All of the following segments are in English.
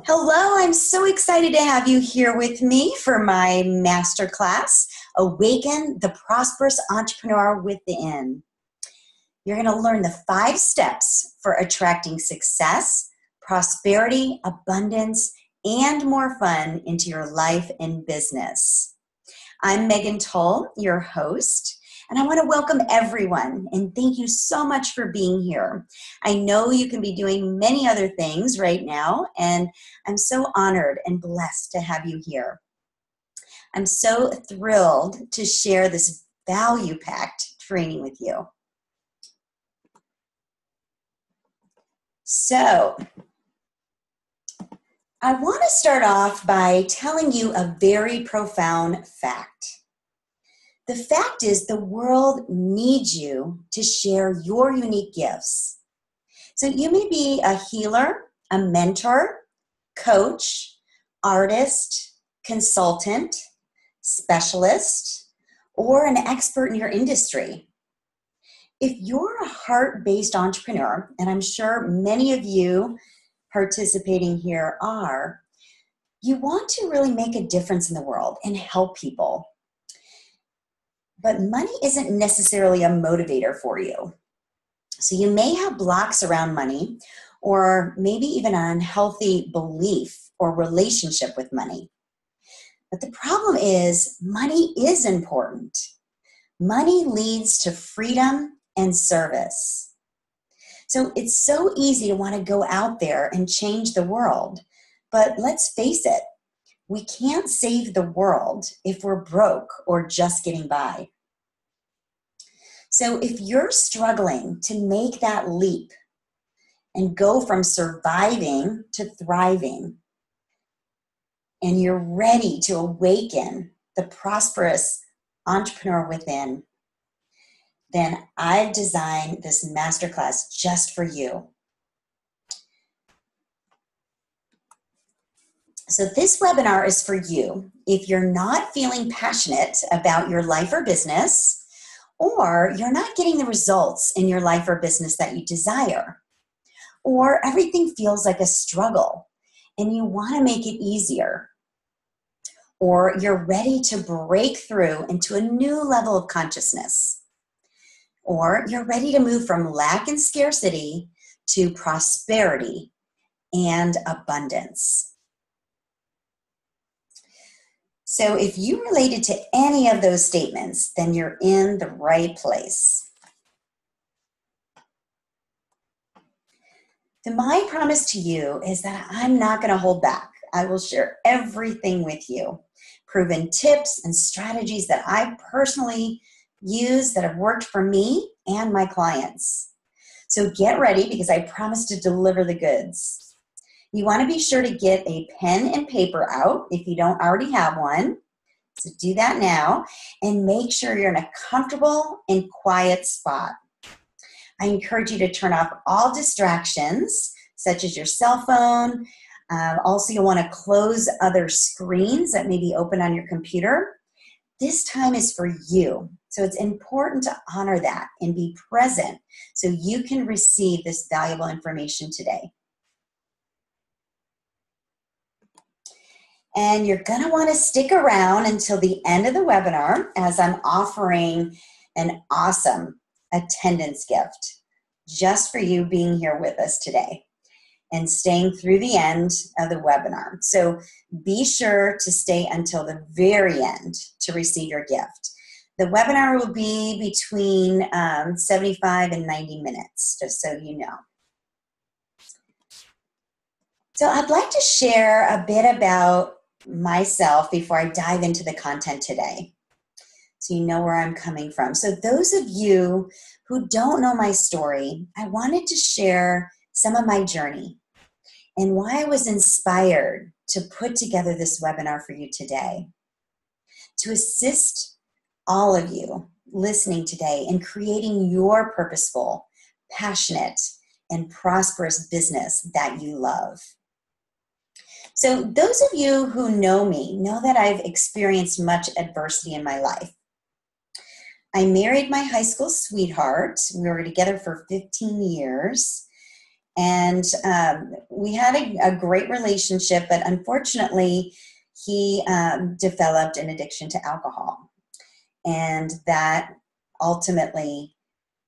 Hello, I'm so excited to have you here with me for my masterclass, Awaken, the Prosperous Entrepreneur Within. You're going to learn the 5 steps for attracting success, prosperity, abundance, and more fun into your life and business. I'm Megan Tull, your host, and I want to welcome everyone and thank you so much for being here. I know you can be doing many other things right now, and I'm so honored and blessed to have you here. I'm so thrilled to share this value-packed training with you. So, I want to start off by telling you a very profound fact. The fact is the world needs you to share your unique gifts. So you may be a healer, a mentor, coach, artist, consultant, specialist, or an expert in your industry. If you're a heart-based entrepreneur, and I'm sure many of you participating here are, you want to really make a difference in the world and help people. But money isn't necessarily a motivator for you. So you may have blocks around money, or maybe even an unhealthy belief or relationship with money. But the problem is, money is important. Money leads to freedom and service. So it's so easy to want to go out there and change the world. But let's face it, we can't save the world if we're broke or just getting by. So if you're struggling to make that leap and go from surviving to thriving, and you're ready to awaken the prosperous entrepreneur within, then I've designed this masterclass just for you. So this webinar is for you if you're not feeling passionate about your life or business, or you're not getting the results in your life or business that you desire, or everything feels like a struggle and you want to make it easier, or you're ready to break through into a new level of consciousness, or you're ready to move from lack and scarcity to prosperity and abundance. So if you related to any of those statements, then you're in the right place. My promise to you is that I'm not going to hold back. I will share everything with you. Proven tips and strategies that I personally use that have worked for me and my clients. So get ready, because I promise to deliver the goods. You want to be sure to get a pen and paper out if you don't already have one. So do that now, and make sure you're in a comfortable and quiet spot. I encourage you to turn off all distractions, such as your cell phone. Also, you'll want to close other screens that may be open on your computer. This time is for you. So it's important to honor that and be present so you can receive this valuable information today. And you're going to want to stick around until the end of the webinar, as I'm offering an awesome attendance gift just for you being here with us today and staying through the end of the webinar. So be sure to stay until the very end to receive your gift. The webinar will be between 75 and 90 minutes, just so you know. So I'd like to share a bit about myself before I dive into the content today, so you know where I'm coming from. So those of you who don't know my story, I wanted to share some of my journey and why I was inspired to put together this webinar for you today, to assist all of you listening today in creating your purposeful, passionate, and prosperous business that you love. So those of you who know me know that I've experienced much adversity in my life. I married my high school sweetheart. We were together for 15 years. And we had a great relationship, but unfortunately, he developed an addiction to alcohol. And that ultimately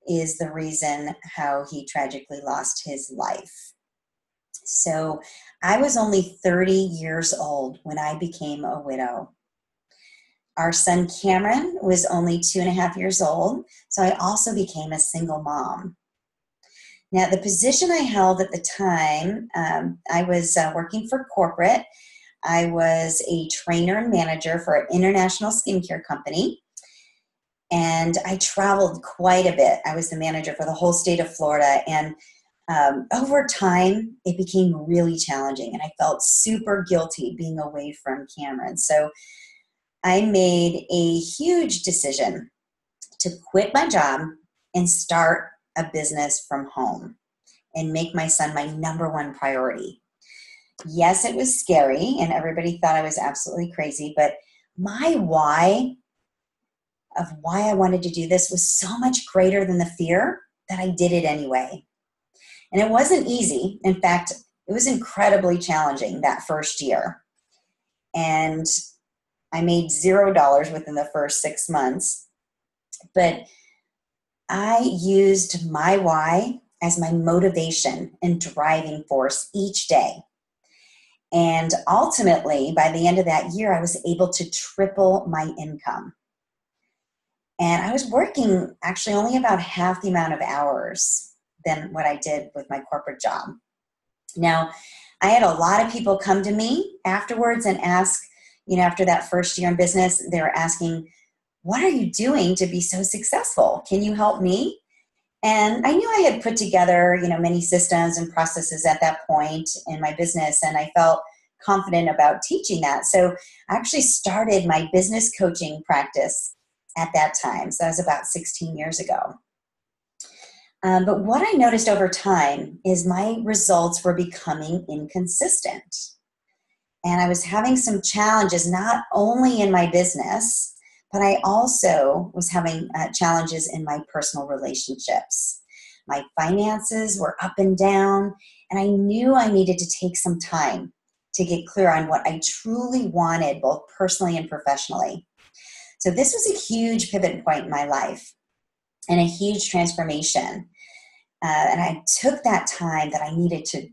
is the reason how he tragically lost his life. So I was only 30 years old when I became a widow. Our son Cameron was only 2.5 years old, so I also became a single mom. Now, the position I held at the time, I was working for corporate. I was a trainer and manager for an international skincare company, and I traveled quite a bit. I was the manager for the whole state of Florida, and over time, it became really challenging, and I felt super guilty being away from Cameron. So I made a huge decision to quit my job and start a business from home and make my son my number one priority. Yes, it was scary, and everybody thought I was absolutely crazy, but my why of why I wanted to do this was so much greater than the fear that I did it anyway. And it wasn't easy. In fact, it was incredibly challenging that first year. And I made $0 within the first 6 months. But I used my why as my motivation and driving force each day. And ultimately, by the end of that year, I was able to triple my income. And I was working actually only about half the amount of hours than what I did with my corporate job. Now, I had a lot of people come to me afterwards and ask, after that first year in business, they were asking, what are you doing to be so successful? Can you help me? And I knew I had put together, many systems and processes at that point in my business, and I felt confident about teaching that. So I actually started my business coaching practice at that time. So that was about 16 years ago. But what I noticed over time is my results were becoming inconsistent. And I was having some challenges, not only in my business, but I also was having challenges in my personal relationships. My finances were up and down, and I knew I needed to take some time to get clear on what I truly wanted, both personally and professionally. So this was a huge pivot point in my life and a huge transformation. And I took that time that I needed to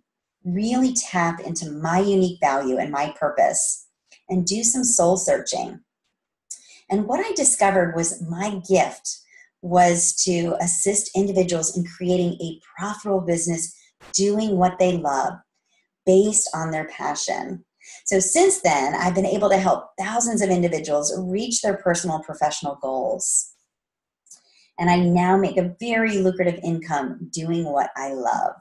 really tap into my unique value and my purpose and do some soul searching. And what I discovered was my gift was to assist individuals in creating a profitable business doing what they love based on their passion. So since then, I've been able to help thousands of individuals reach their personal and professional goals. And I now make a very lucrative income doing what I love.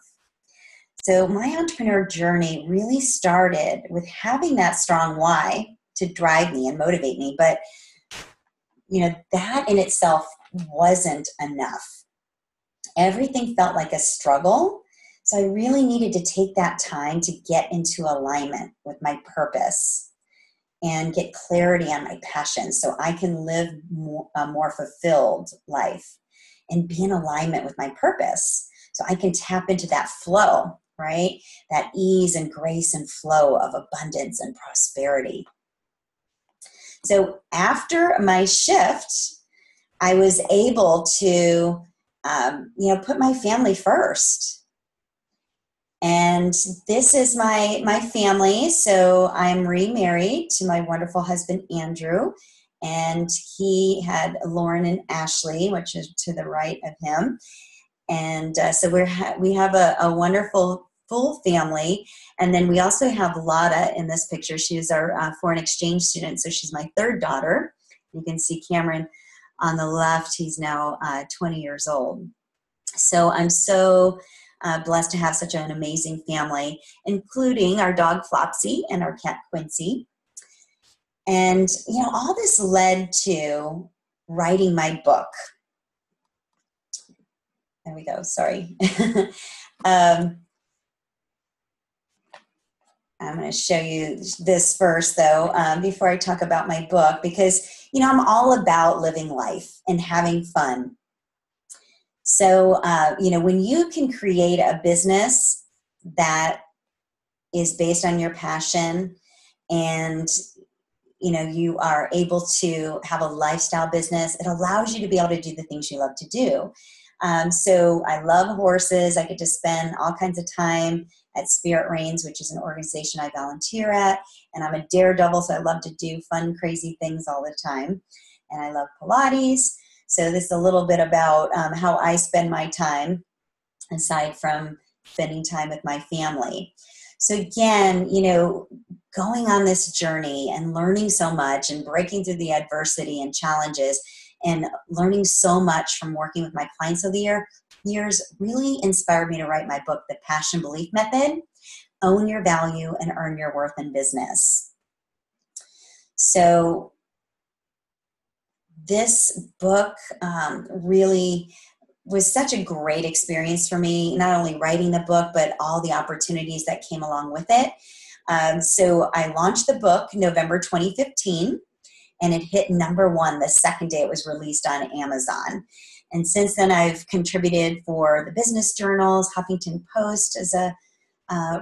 So my entrepreneur journey really started with having that strong why to drive me and motivate me. But, that in itself wasn't enough. Everything felt like a struggle. So I really needed to take that time to get into alignment with my purpose and get clarity on my passion so I can live a more fulfilled life and be in alignment with my purpose so I can tap into that flow, right? That ease and grace and flow of abundance and prosperity. So after my shift, I was able to, put my family first. And this is my family. So I'm remarried to my wonderful husband, Andrew. And he had Lauren and Ashley, which is to the right of him. And so we have a wonderful full family. And then we also have Lotta in this picture. She is our foreign exchange student. So she's my third daughter. You can see Cameron on the left. He's now 20 years old. So I'm so blessed to have such an amazing family, including our dog Flopsy and our cat Quincy. And, all this led to writing my book. There we go. Sorry. I'm going to show you this first, though, before I talk about my book, because, I'm all about living life and having fun. So, when you can create a business that is based on your passion, and you are able to have a lifestyle business, it allows you to be able to do the things you love to do. So I love horses. I get to spend all kinds of time at Spirit Reigns, which is an organization I volunteer at. And I'm a daredevil, so I love to do fun, crazy things all the time. And I love Pilates. So this is a little bit about how I spend my time, aside from spending time with my family. So again, going on this journey and learning so much and breaking through the adversity and challenges and learning so much from working with my clients over the years really inspired me to write my book, The Passion Belief Method: Own Your Value and Earn Your Worth in Business. So this book really was such a great experience for me, not only writing the book, but all the opportunities that came along with it. So I launched the book November 2015, and it hit #1 the second day it was released on Amazon. And since then, I've contributed for the business journals, Huffington Post as a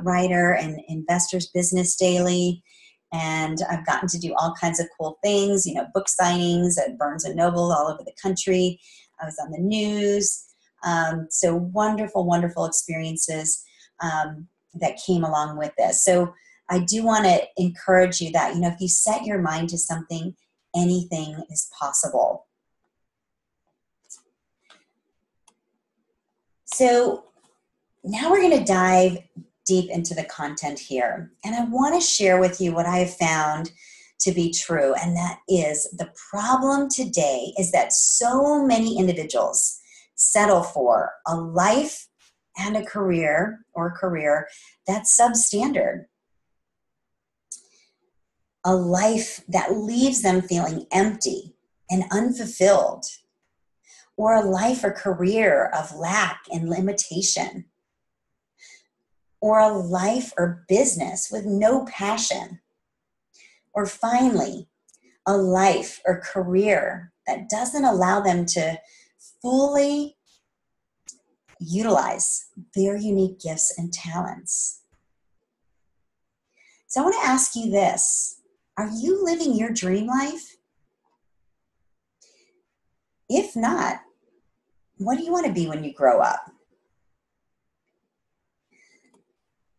writer, and Investors Business Daily. And I've gotten to do all kinds of cool things, book signings at Barnes & Noble all over the country. I was on the news. So wonderful, wonderful experiences that came along with this. So I do want to encourage you that, if you set your mind to something, anything is possible. So now we're going to dive deep into the content here. And I want to share with you what I have found to be true. And that is, the problem today is that so many individuals settle for a life and a career that's substandard. A life that leaves them feeling empty and unfulfilled, or a life or career of lack and limitation, or a life or business with no passion, or finally, a life or career that doesn't allow them to fully utilize their unique gifts and talents. So I want to ask you this: are you living your dream life? If not, what do you want to be when you grow up?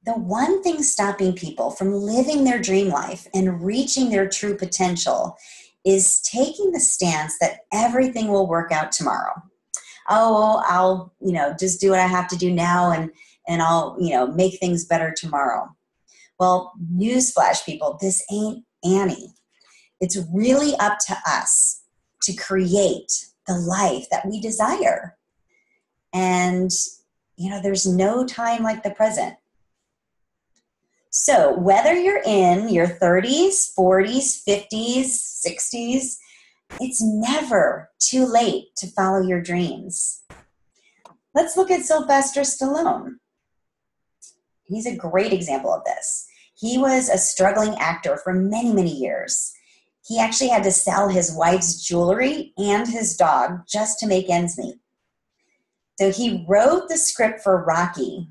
The one thing stopping people from living their dream life and reaching their true potential is taking the stance that everything will work out tomorrow. Oh, I'll, just do what I have to do now, and I'll, make things better tomorrow. Well, newsflash, people, this ain't Annie. It's really up to us to create the life that we desire. And, there's no time like the present. So whether you're in your 30s, 40s, 50s, 60s, it's never too late to follow your dreams. Let's look at Sylvester Stallone. He's a great example of this. He was a struggling actor for many, many years. He actually had to sell his wife's jewelry and his dog just to make ends meet. So he wrote the script for Rocky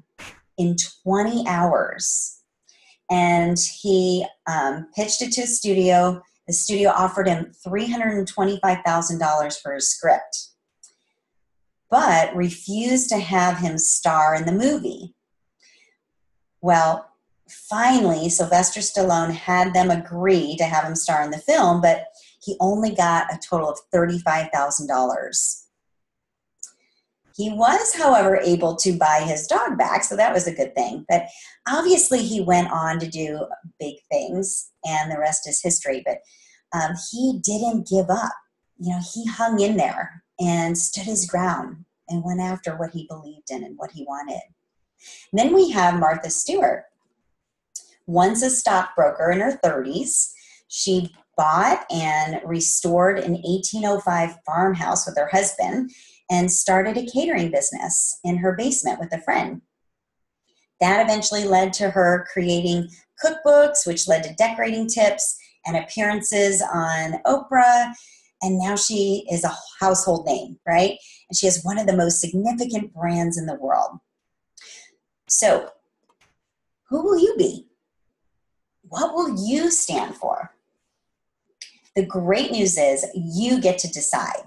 in 20 hours. And he pitched it to a studio. The studio offered him $325,000 for his script, but refused to have him star in the movie. Well, finally, Sylvester Stallone had them agree to have him star in the film, but he only got a total of $35,000. He was, however, able to buy his dog back, so that was a good thing. But obviously, he went on to do big things, and the rest is history. But he didn't give up. He hung in there and stood his ground and went after what he believed in and what he wanted. And then we have Martha Stewart. Once a stockbroker in her 30s, she bought and restored an 1805 farmhouse with her husband and started a catering business in her basement with a friend. That eventually led to her creating cookbooks, which led to decorating tips and appearances on Oprah. And now she is a household name, right? And she has one of the most significant brands in the world. So Who will you be? What will you stand for? The great news is you get to decide.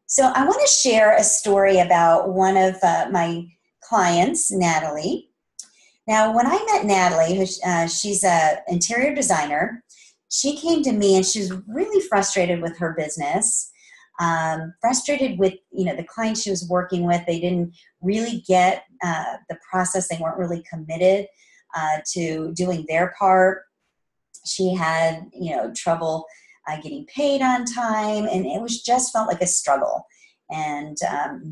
So I want to share a story about one of my clients, Natalie. Now, when I met Natalie, she's an interior designer, she came to me and she was really frustrated with her business, frustrated with the clients she was working with. They didn't really get the process. They weren't really committed to doing their part. She had trouble getting paid on time, and it was just felt like a struggle and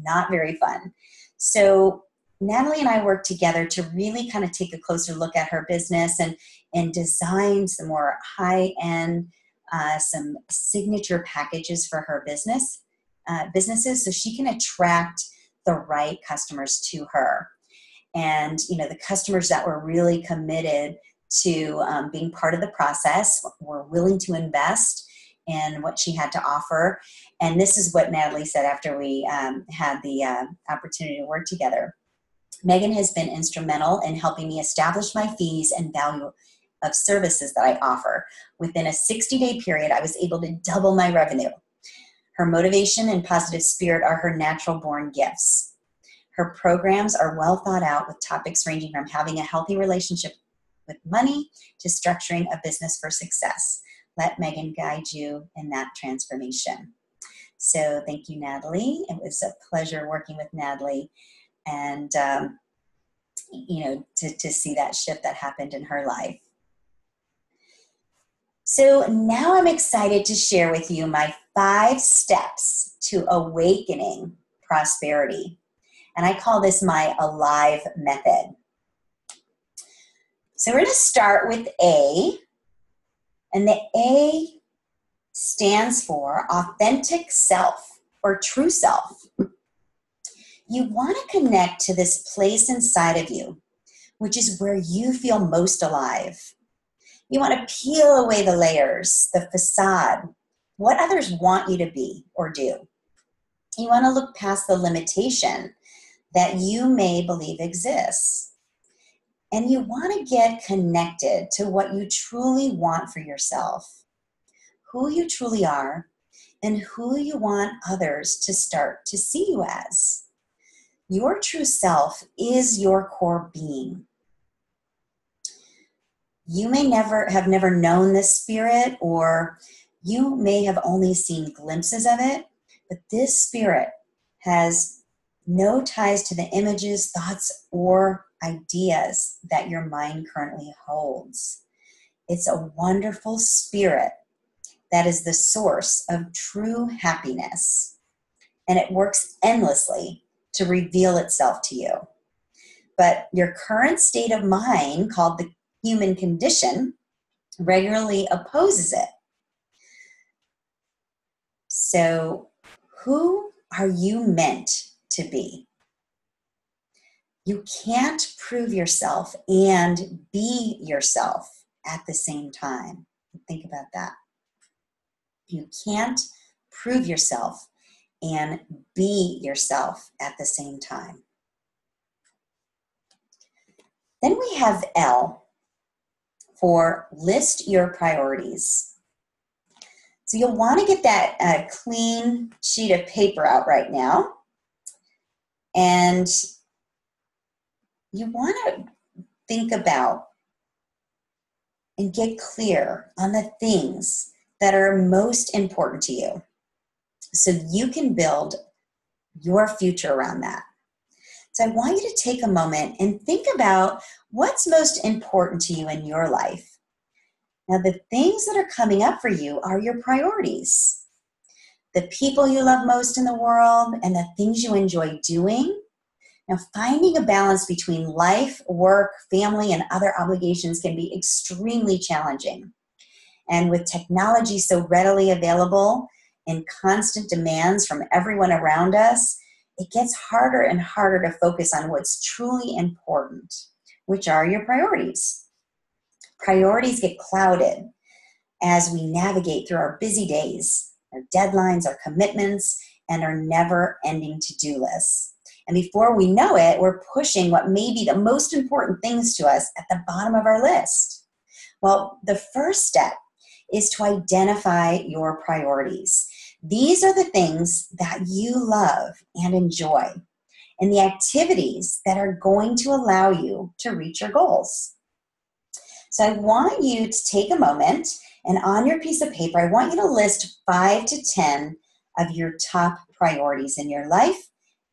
not very fun. So Natalie and I worked together to really kind of take a closer look at her business and design some more high-end, some signature packages for her businesses so she can attract the right customers to her. And, the customers that were really committed to being part of the process were willing to invest in what she had to offer. And this is what Natalie said after we had the opportunity to work together. Megan has been instrumental in helping me establish my fees and value of services that I offer. Within a 60-day period, I was able to double my revenue. Her motivation and positive spirit are her natural-born gifts. Her programs are well thought out with topics ranging from having a healthy relationship with money to structuring a business for success. Let Megan guide you in that transformation. So thank you, Natalie. It was a pleasure working with Natalie. And, to see that shift that happened in her life. So now I'm excited to share with you my 5 steps to awakening prosperity. And I call this my ALIVE method. So we're going to start with A. And the A stands for authentic self or true self. You want to connect to this place inside of you, which is where you feel most alive. You want to peel away the layers, the facade, what others want you to be or do. You want to look past the limitation that you may believe exists. And you want to get connected to what you truly want for yourself, who you truly are, and who you want others to start to see you as. Your true self is your core being. You may have never known this spirit, or you may have only seen glimpses of it, but this spirit has no ties to the images, thoughts, or ideas that your mind currently holds. It's a wonderful spirit that is the source of true happiness, and it works endlessly to reveal itself to you. But your current state of mind, called the human condition, regularly opposes it. So, who are you meant to be? You can't prove yourself and be yourself at the same time. Think about that. You can't prove yourself and be yourself at the same time. Then we have L for list your priorities. So you'll want to get that clean sheet of paper out right now. And you want to think about and get clear on the things that are most important to you, so you can build your future around that. So I want you to take a moment and think about what's most important to you in your life. Now, the things that are coming up for you are your priorities. The people you love most in the world and the things you enjoy doing. Now, finding a balance between life, work, family, and other obligations can be extremely challenging. And with technology so readily available and constant demands from everyone around us, it gets harder and harder to focus on what's truly important, which are your priorities. Priorities get clouded as we navigate through our busy days, our deadlines, our commitments, and our never-ending to-do lists. And before we know it, we're pushing what may be the most important things to us at the bottom of our list. Well, the first step is to identify your priorities. These are the things that you love and enjoy, and the activities that are going to allow you to reach your goals. So I want you to take a moment, and on your piece of paper, I want you to list 5 to 10 of your top priorities in your life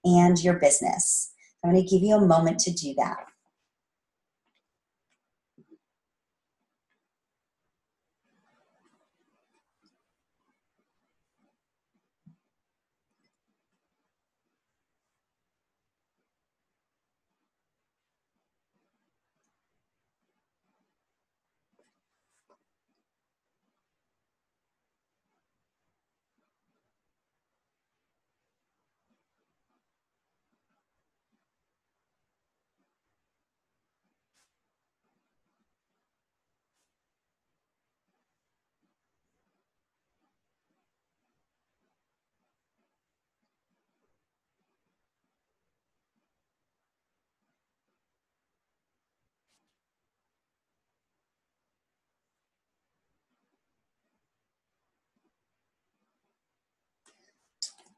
and your business. I'm going to give you a moment to do that.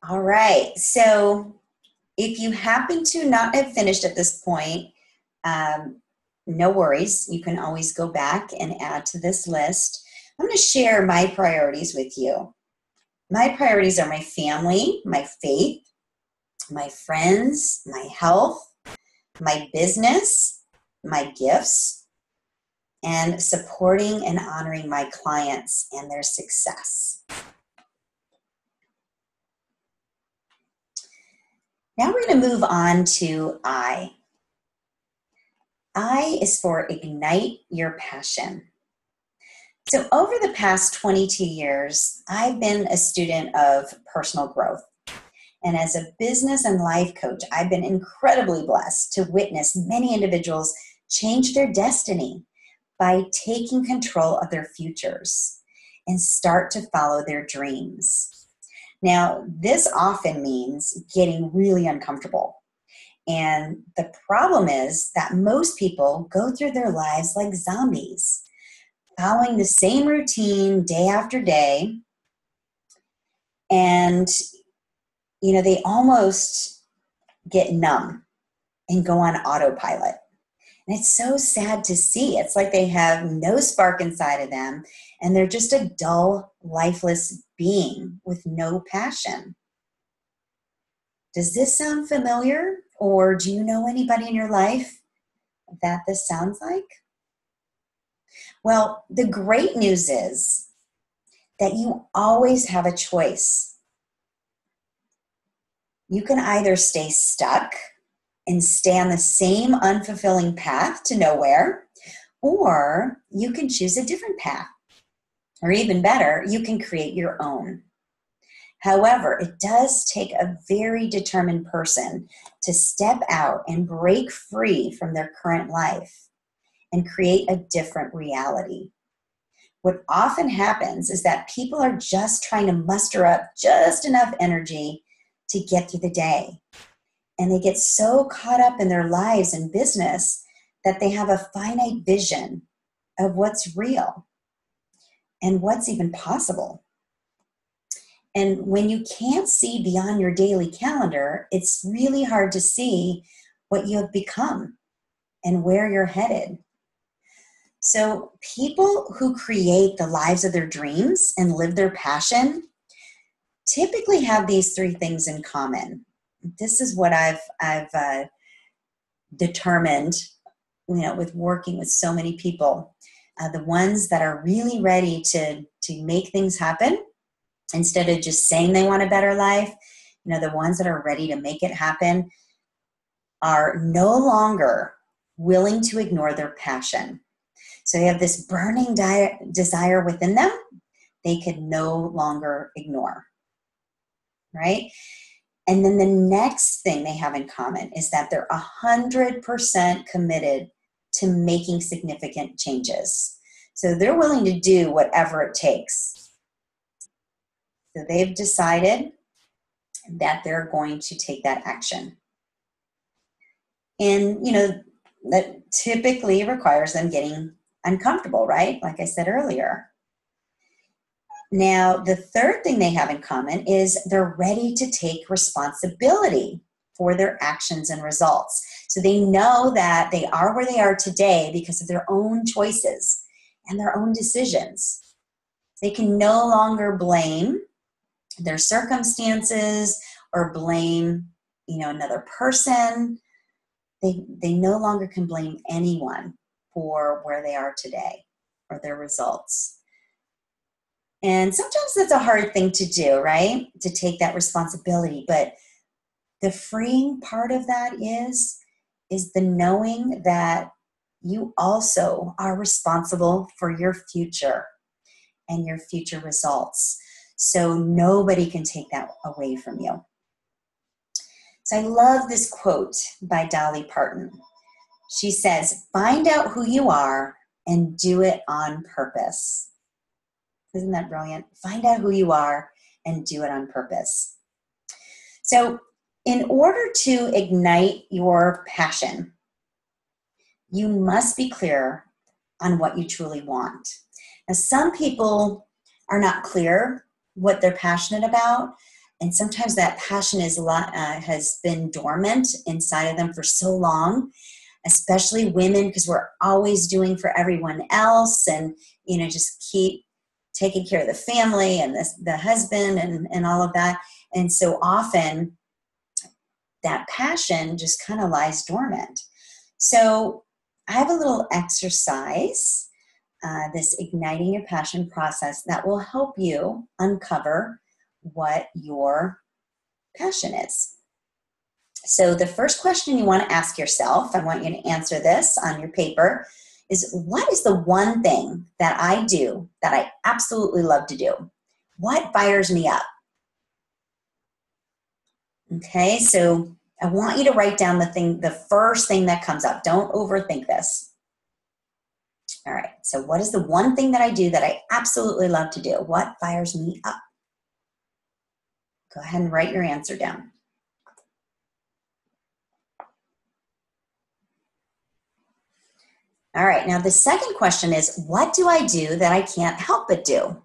All right, so if you happen to not have finished at this point, no worries. You can always go back and add to this list. I'm going to share my priorities with you. My priorities are my family, my faith, my friends, my health, my business, my gifts, and supporting and honoring my clients and their success. Now we're going to move on to I. I is for ignite your passion. So over the past 22 years, I've been a student of personal growth. And as a business and life coach, I've been incredibly blessed to witness many individuals change their destiny by taking control of their futures and start to follow their dreams. Now, this often means getting really uncomfortable. And the problem is that most people go through their lives like zombies, following the same routine day after day. And, they almost get numb and go on autopilot. And it's so sad to see. It's like they have no spark inside of them, and they're just a dull, lifeless being with no passion. Does this sound familiar? Or do you know anybody in your life that this sounds like? Well, the great news is that you always have a choice. You can either stay stuck and stay on the same unfulfilling path to nowhere, or you can choose a different path. Or even better, you can create your own. However, it does take a very determined person to step out and break free from their current life and create a different reality. What often happens is that people are just trying to muster up just enough energy to get through the day. And they get so caught up in their lives and business that they have a finite vision of what's real and what's even possible. And when you can't see beyond your daily calendar, it's really hard to see what you have become and where you're headed. So people who create the lives of their dreams and live their passion typically have these 3 things in common. This is what I've determined, with working with so many people. The ones that are really ready to make things happen, instead of just saying they want a better life, the ones that are ready to make it happen are no longer willing to ignore their passion. So they have this burning desire within them they could no longer ignore, right? And then the next thing they have in common is that they're 100% committed to making significant changes. So they're willing to do whatever it takes. So they've decided that they're going to take that action. And, that typically requires them getting uncomfortable, right? Like I said earlier. Now, the third thing they have in common is they're ready to take responsibility for their actions and results. So they know that they are where they are today because of their own choices and their own decisions. They can no longer blame their circumstances or blame, another person. They no longer can blame anyone for where they are today or their results. And sometimes that's a hard thing to do, right? To take that responsibility. But the freeing part of that is the knowing that you also are responsible for your future and your future results. So nobody can take that away from you. So I love this quote by Dolly Parton. She says, "Find out who you are and do it on purpose." Isn't that brilliant? Find out who you are and do it on purpose. So in order to ignite your passion, you must be clear on what you truly want. Now, some people are not clear what they're passionate about, and sometimes that passion has been dormant inside of them for so long, especially women, because we're always doing for everyone else and, just keep taking care of the family and the husband and all of that. And so often that passion just kind of lies dormant. So I have a little exercise, this igniting your passion process that will help you uncover what your passion is. So the first question you want to ask yourself, I want you to answer this on your paper, is what is the one thing that I do that I absolutely love to do? What fires me up? Okay, so I want you to write down the first thing that comes up. Don't overthink this. All right, so what is the one thing that I do that I absolutely love to do? What fires me up? Go ahead and write your answer down. All right, now the second question is, what do I do that I can't help but do?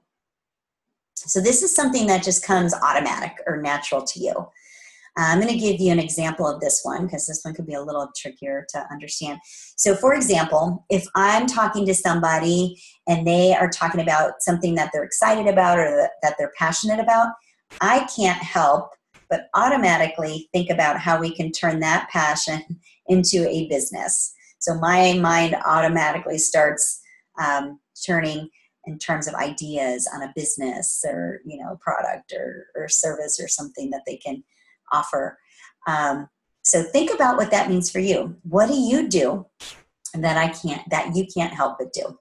So this is something that just comes automatic or natural to you. I'm going to give you an example of this one because this one could be a little trickier to understand. So for example, if I'm talking to somebody and they are talking about something that they're excited about or that they're passionate about, I can't help but automatically think about how we can turn that passion into a business. So my mind automatically starts turning in terms of ideas on a business or, product or service or something that they can offer. So think about what that means for you. What do you do that you can't help but do?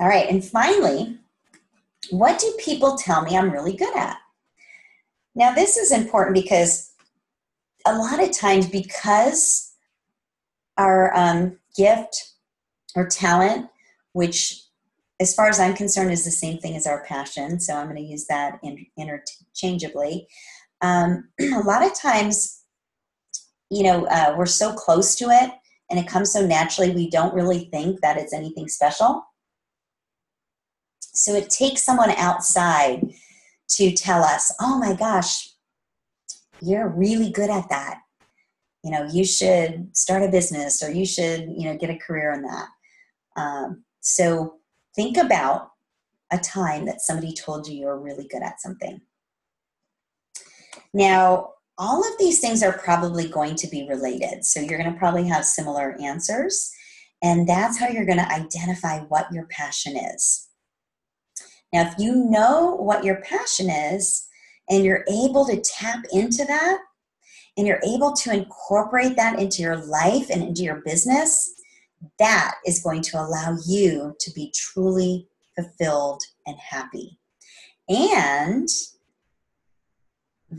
All right. And finally, what do people tell me I'm really good at? Now, this is important because a lot of times, because our gift or talent, which as far as I'm concerned is the same thing as our passion, so I'm going to use that interchangeably. A lot of times, we're so close to it and it comes so naturally, we don't really think that it's anything special. So it takes someone outside to tell us, oh my gosh, you're really good at that. You should start a business or you should, get a career in that. So think about a time that somebody told you you're really good at something. Now, all of these things are probably going to be related. So you're going to probably have similar answers. And that's how you're going to identify what your passion is. Now, if you know what your passion is and you're able to tap into that and you're able to incorporate that into your life and into your business, that is going to allow you to be truly fulfilled and happy and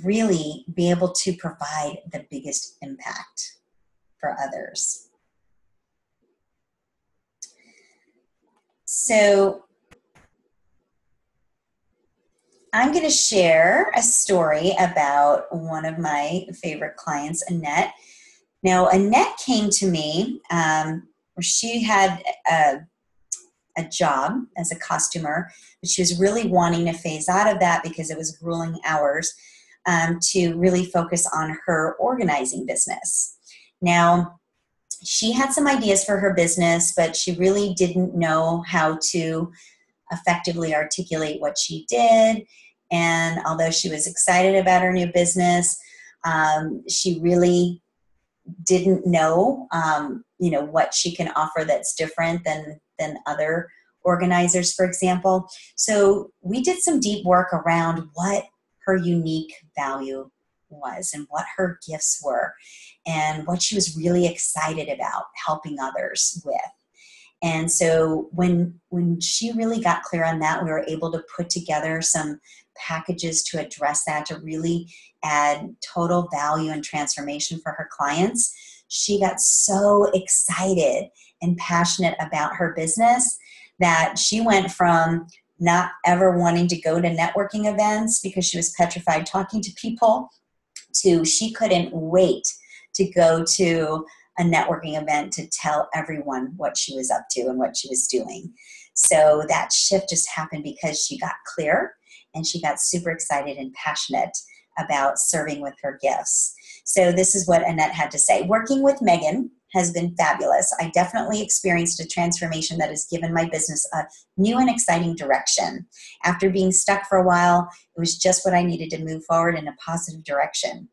really be able to provide the biggest impact for others. So I'm going to share a story about one of my favorite clients, Annette. Now, Annette came to me where she had a job as a costumer, but she was really wanting to phase out of that because it was grueling hours, to really focus on her organizing business. Now, she had some ideas for her business, but she really didn't know how to effectively articulate what she did. And although she was excited about her new business, she really didn't know, what she can offer that's different than other organizers, for example. So we did some deep work around what her unique value was and what her gifts were and what she was really excited about helping others with. And so when she really got clear on that, we were able to put together some packages to address that, to really add total value and transformation for her clients. She got so excited and passionate about her business that she went from not ever wanting to go to networking events because she was petrified talking to people to she couldn't wait to go to a networking event to tell everyone what she was up to and what she was doing. So that shift just happened because she got clear and she got super excited and passionate about serving with her gifts. So this is what Annette had to say. Working with Megan has been fabulous. I definitely experienced a transformation that has given my business a new and exciting direction. After being stuck for a while, it was just what I needed to move forward in a positive direction.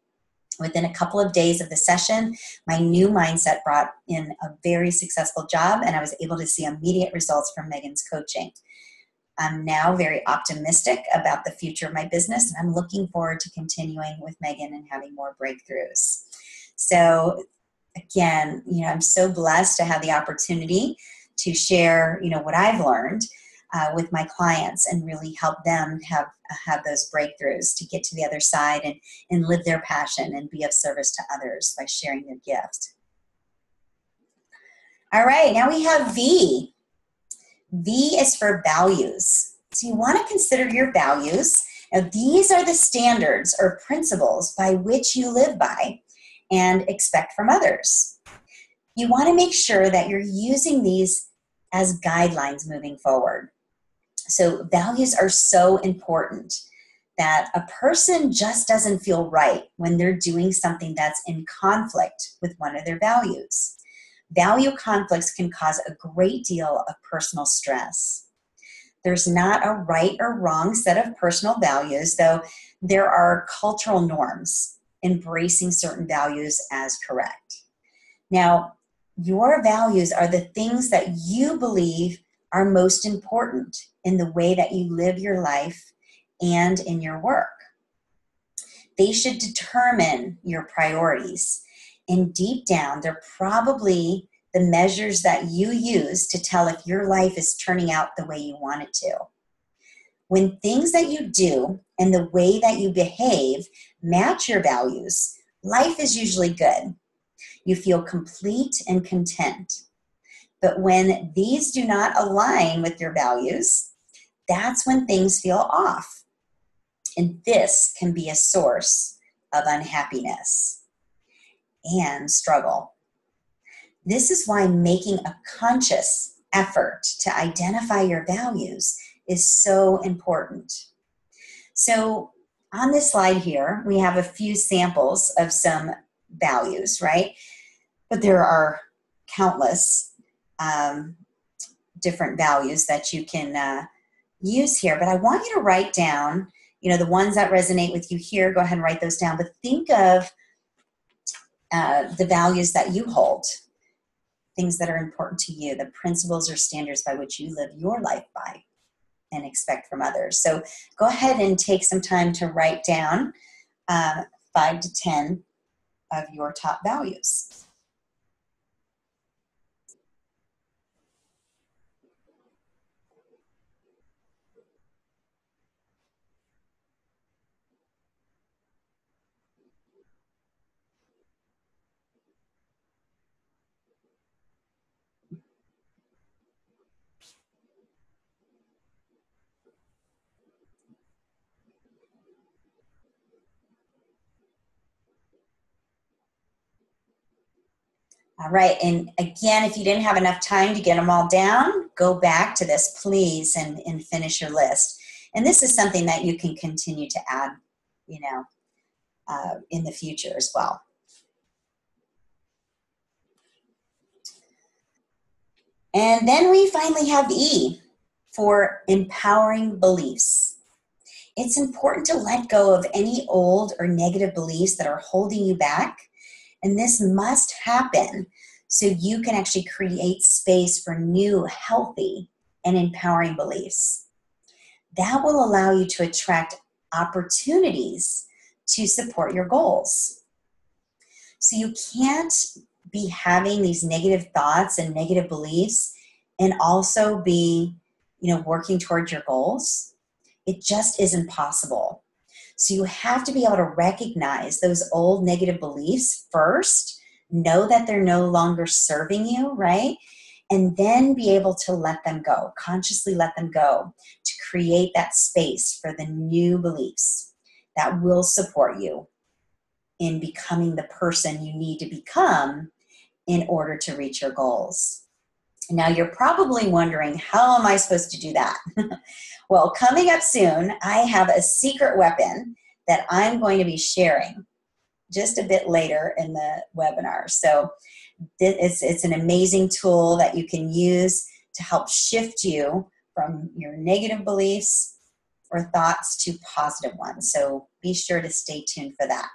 Within a couple of days of the session, my new mindset brought in a very successful job, and I was able to see immediate results from Megan's coaching. I'm now very optimistic about the future of my business, and I'm looking forward to continuing with Megan and having more breakthroughs. So again, I'm so blessed to have the opportunity to share, what I've learned with my clients and really help them have those breakthroughs to get to the other side and live their passion and be of service to others by sharing their gift. All right, now we have V. V is for values. So you want to consider your values. Now, these are the standards or principles by which you live by and expect from others. You want to make sure that you're using these as guidelines moving forward. So values are so important that a person just doesn't feel right when they're doing something that's in conflict with one of their values. Value conflicts can cause a great deal of personal stress. There's not a right or wrong set of personal values, though there are cultural norms embracing certain values as correct. Now, your values are the things that you believe are most important in the way that you live your life and in your work. They should determine your priorities. And deep down, they're probably the measures that you use to tell if your life is turning out the way you want it to. When things that you do and the way that you behave match your values, life is usually good. You feel complete and content. But when these do not align with your values, that's when things feel off. And this can be a source of unhappiness and struggle. This is why making a conscious effort to identify your values is so important. So on this slide here, we have a few samples of some values, right? But there are countless different values that you can use here. But I want you to write down, the ones that resonate with you here, go ahead and write those down. But think of the values that you hold, things that are important to you, the principles or standards by which you live your life by and expect from others. So go ahead and take some time to write down 5 to 10 of your top values. All right, and again, if you didn't have enough time to get them all down, go back to this, please, and finish your list. And this is something that you can continue to add, in the future as well. And then we finally have E for empowering beliefs. It's important to let go of any old or negative beliefs that are holding you back. And this must happen so you can actually create space for new, healthy, and empowering beliefs. That will allow you to attract opportunities to support your goals. So you can't be having these negative thoughts and negative beliefs and also be, working towards your goals. It just isn't possible. So you have to be able to recognize those old negative beliefs first, know that they're no longer serving you, right? And then be able to let them go, consciously let them go, to create that space for the new beliefs that will support you in becoming the person you need to become in order to reach your goals. Now you're probably wondering, how am I supposed to do that? Well, coming up soon, I have a secret weapon that I'm going to be sharing just a bit later in the webinar. So it's an amazing tool that you can use to help shift you from your negative beliefs or thoughts to positive ones. So be sure to stay tuned for that.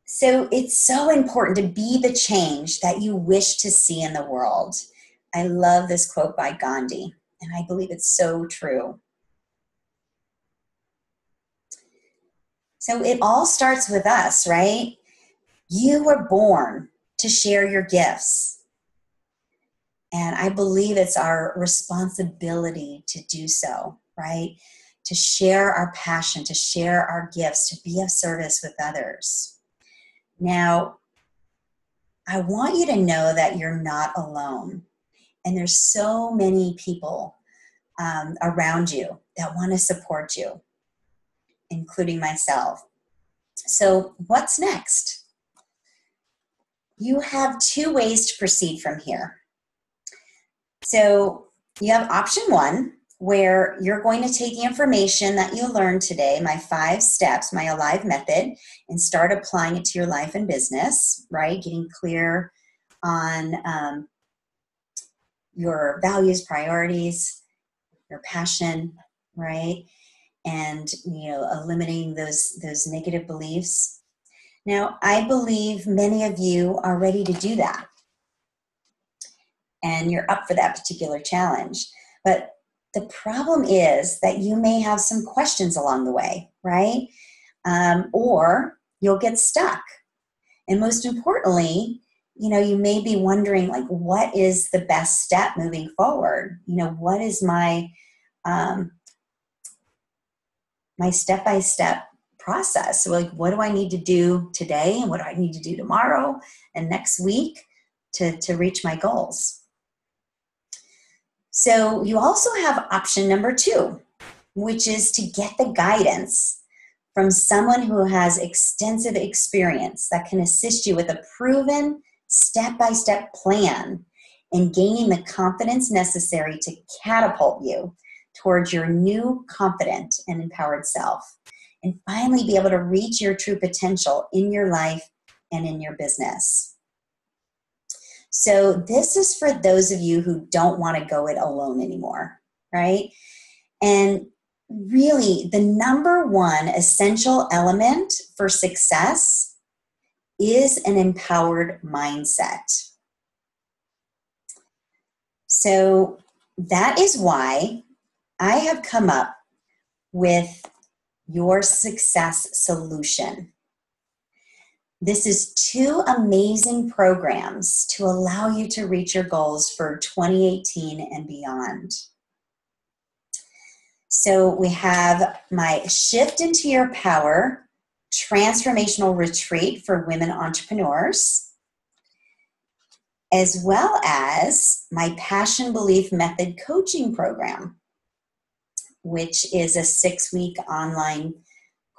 So it's so important to be the change that you wish to see in the world. I love this quote by Gandhi, and I believe it's so true. So it all starts with us, right? You were born to share your gifts. And I believe it's our responsibility to do so, right? To share our passion, to share our gifts, to be of service with others. Now, I want you to know that you're not alone. And there's so many people around you that want to support you, including myself. So what's next? You have two ways to proceed from here. So you have option one, where you're going to take the information that you learned today, my 5 steps, my Alive method, and start applying it to your life and business, right? Getting clear on your values, priorities, your passion, right? And, eliminating those negative beliefs. Now, I believe many of you are ready to do that. And you're up for that particular challenge. But the problem is that you may have some questions along the way, right? Or you'll get stuck. And most importantly, you may be wondering, like, what is the best step moving forward? What is my step-by-step process? So, like, what do I need to do today? And what do I need to do tomorrow and next week to reach my goals? So you also have option number 2, which is to get the guidance from someone who has extensive experience that can assist you with a proven step-by-step plan and gaining the confidence necessary to catapult you towards your new confident and empowered self, and finally be able to reach your true potential in your life and in your business. So this is for those of you who don't want to go it alone anymore, right? And really, the number one essential element for success is an empowered mindset. So that is why I have come up with your success solution. This is 2 amazing programs to allow you to reach your goals for 2018 and beyond. So we have my Shift into Your Power transformational retreat for women entrepreneurs, as well as my Passion Belief Method coaching program, which is a 6-week online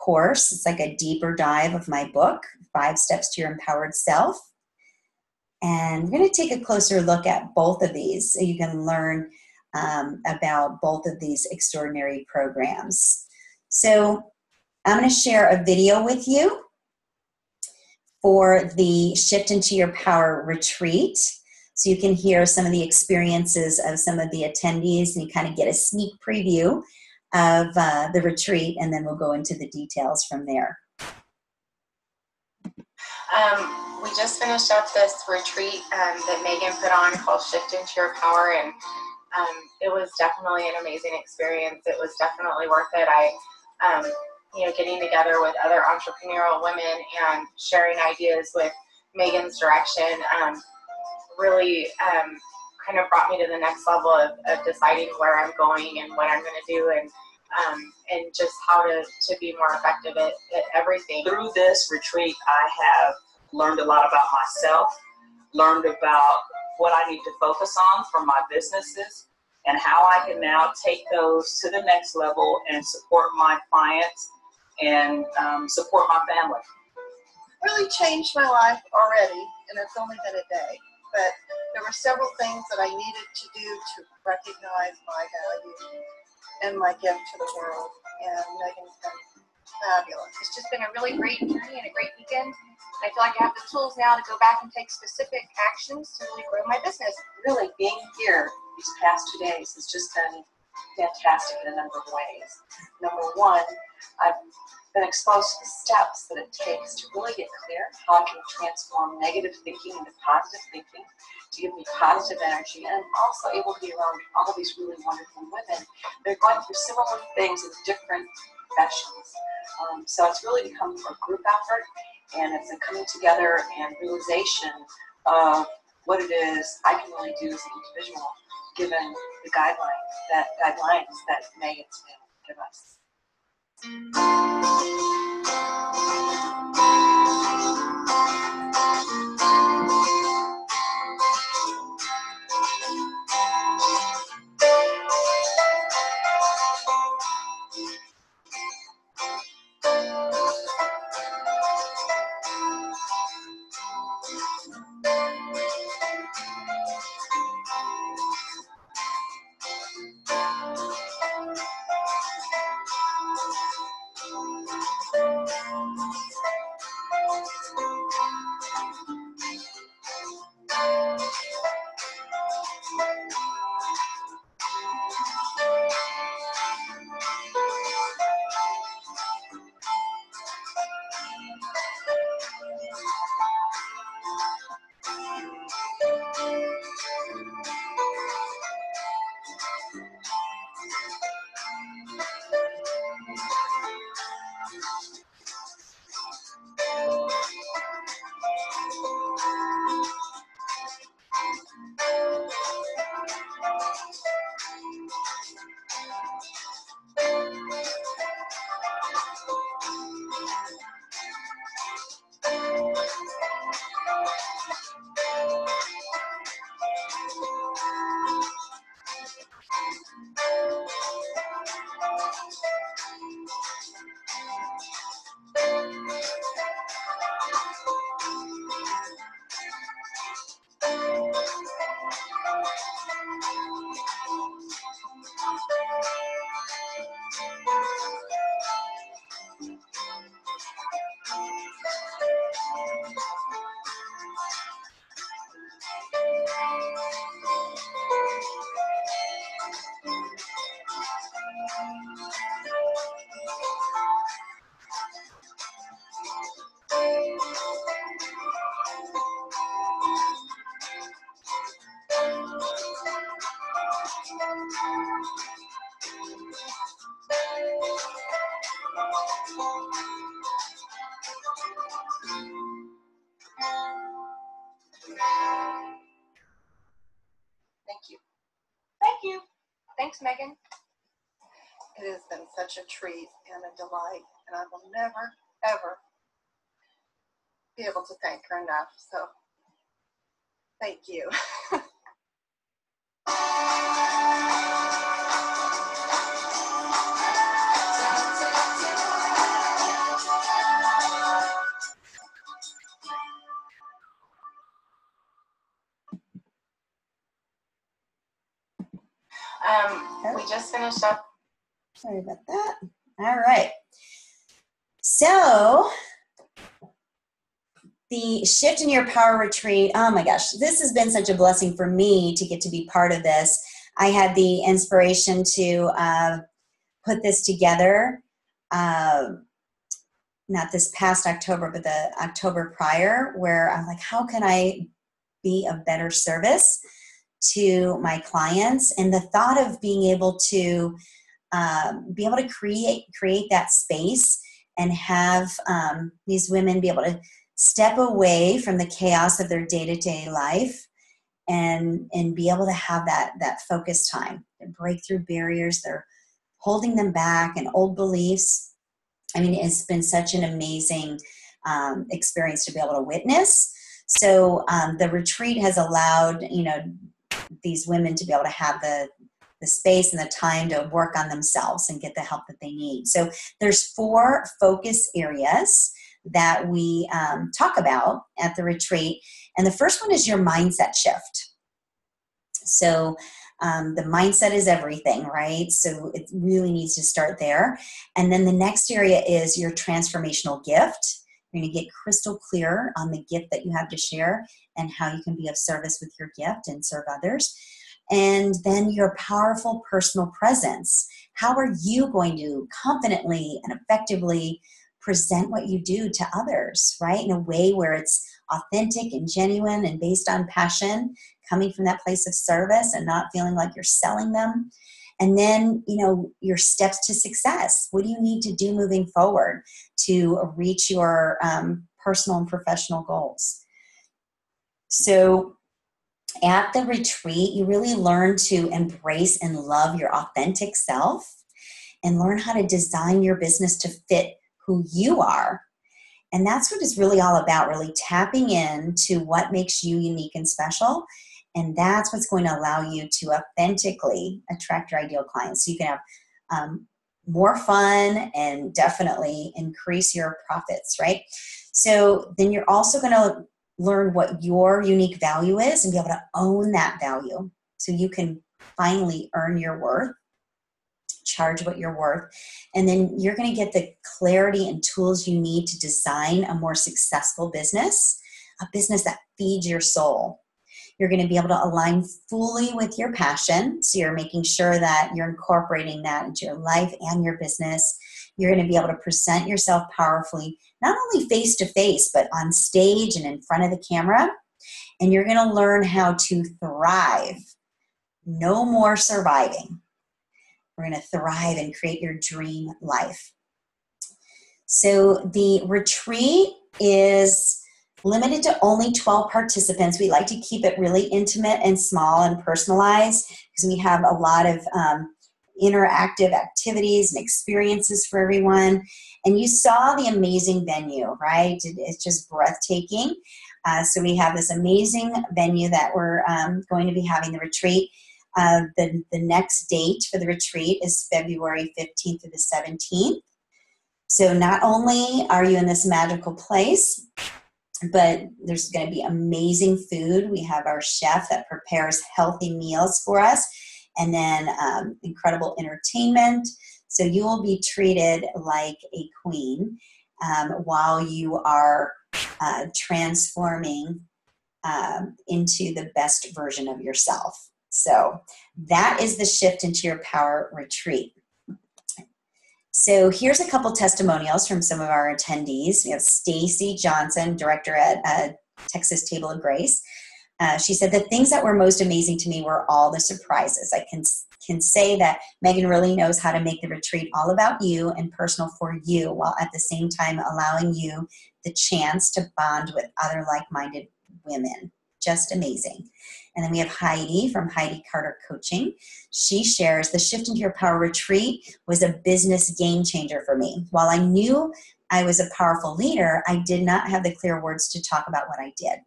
course. It's like a deeper dive of my book, 5 Steps to Your Empowered Self. And we're going to take a closer look at both of these so you can learn about both of these extraordinary programs. So I'm going to share a video with you for the Shift into Your Power retreat. So you can hear some of the experiences of some of the attendees and you kind of get a sneak preview of the retreat, and then we'll go into the details from there. We just finished up this retreat that Megan put on called Shift into Your Power, and it was definitely an amazing experience. It was definitely worth it. Getting together with other entrepreneurial women and sharing ideas with Megan's direction really kind of brought me to the next level of deciding where I'm going and what I'm going to do, and just how to be more effective at everything. Through this retreat, I have learned a lot about myself, learned about what I need to focus on for my businesses, and how I can now take those to the next level and support my clients and support my family. Really changed my life already, and it's only been a day. But there were several things that I needed to do to recognize my value and my gift to the world, and Megan's been fabulous. It's just been a really great journey and a great weekend. I feel like I have the tools now to go back and take specific actions to really grow my business. Really being here these past 2 days has just been fantastic in a number of ways. Number one, I've been exposed to the steps that it takes to really get clear how I can transform negative thinking into positive thinking, to give me positive energy, and I'm also able to be around all of these really wonderful women. They're going through similar things in different professions. So it's really become a group effort, and it's a coming together and realization of what it is I can really do as an individual, given the guidelines that Megan's been able to give us. Thank you. Thank you. Thanks, Megan. It has been such a treat and a delight, and I will never, ever be able to thank her enough. So, thank you. We just finished up. Sorry about that. All right. So the Shift in Your Power retreat, oh my gosh, this has been such a blessing for me to get to be part of this. I had the inspiration to put this together, not this past October, but the October prior, where I'm like, how can I be of better service to my clients? And the thought of being able to create that space and have these women be able to step away from the chaos of their day-to-day life and be able to have that focus time and break through barriers that are holding them back and old beliefs. I mean, it's been such an amazing experience to be able to witness. So the retreat has allowed, these women to be able to have the space and the time to work on themselves and get the help that they need. So there's 4 focus areas that we talk about at the retreat. And the first one is your mindset shift. So the mindset is everything, right? So it really needs to start there. And then the next area is your transformational gift. You're going to get crystal clear on the gift that you have to share and how you can be of service with your gift and serve others. And then your powerful personal presence. How are you going to confidently and effectively present what you do to others, right? In a way where it's authentic and genuine and based on passion, coming from that place of service and not feeling like you're selling them. And then, your steps to success. What do you need to do moving forward to reach your personal and professional goals? So at the retreat, you really learn to embrace and love your authentic self and learn how to design your business to fit who you are. And that's what it's really all about, really tapping into what makes you unique and special. And that's what's going to allow you to authentically attract your ideal clients. So you can have more fun and definitely increase your profits, right? So then you're also going to learn what your unique value is and be able to own that value so you can finally earn your worth, charge what you're worth. And then you're going to get the clarity and tools you need to design a more successful business, a business that feeds your soul. You're going to be able to align fully with your passion. So you're making sure that you're incorporating that into your life and your business. You're going to be able to present yourself powerfully, not only face to face, but on stage and in front of the camera. And you're going to learn how to thrive. No more surviving. We're going to thrive and create your dream life. So the retreat is limited to only 12 participants. We like to keep it really intimate and small and personalized because we have a lot of interactive activities and experiences for everyone. And you saw the amazing venue, right? It's just breathtaking. So we have this amazing venue that we're going to be having the retreat. The next date for the retreat is February 15th to the 17th. So not only are you in this magical place, but there's going to be amazing food. We have our chef that prepares healthy meals for us, and then incredible entertainment. So you will be treated like a queen while you are transforming into the best version of yourself. So that is the Shift into Your Power retreat. So here's a couple testimonials from some of our attendees. We have Stacy Johnson, director at Texas Table of Grace. She said, the things that were most amazing to me were all the surprises. I can say that Megan really knows how to make the retreat all about you and personal for you, while at the same time allowing you the chance to bond with other like-minded women. Just amazing. And then we have Heidi from Heidi Carter Coaching. She shares, the Shift into Your Power retreat was a business game changer for me. While I knew I was a powerful leader, I did not have the clear words to talk about what I did.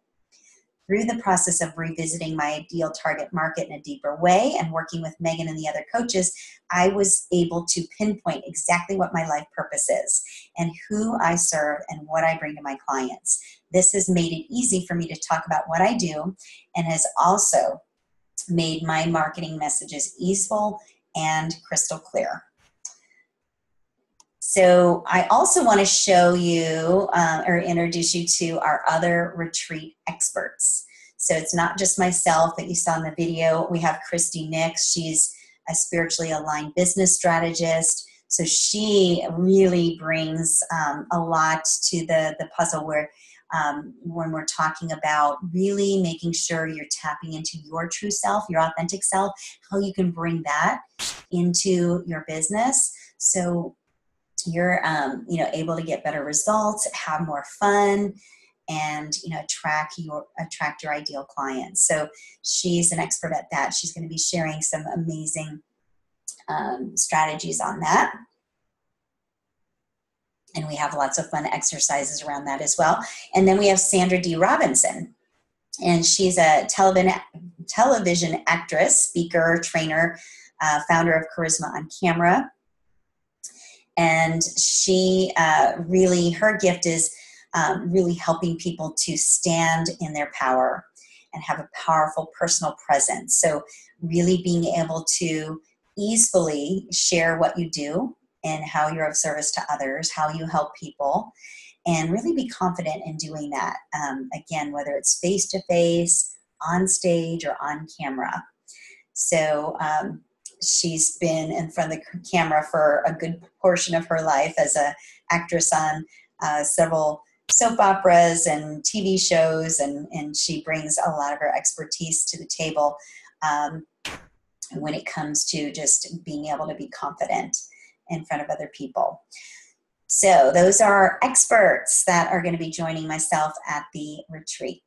Through the process of revisiting my ideal target market in a deeper way and working with Megan and the other coaches, I was able to pinpoint exactly what my life purpose is and who I serve and what I bring to my clients. This has made it easy for me to talk about what I do and has also made my marketing messages easeful and crystal clear. So I also want to show you or introduce you to our other retreat experts. So it's not just myself that you saw in the video. We have Christy Nix. She's a spiritually aligned business strategist. So she really brings a lot to the puzzle where when we're talking about really making sure you're tapping into your true self, your authentic self, how you can bring that into your business. So you're able to get better results, have more fun, and attract your ideal clients. So she's an expert at that. She's going to be sharing some amazing strategies on that. And we have lots of fun exercises around that as well. And then we have Sandra D. Robinson. And she's a television actress, speaker, trainer, founder of Charisma on Camera. And she her gift is really helping people to stand in their power and have a powerful personal presence. So really being able to easily share what you do and how you're of service to others, how you help people, and really be confident in doing that. Again, whether it's face-to-face, on stage, or on camera. So she's been in front of the camera for a good portion of her life as an actress on several soap operas and TV shows, and she brings a lot of her expertise to the table when it comes to just being able to be confident in front of other people. So those are our experts that are going to be joining myself at the retreat.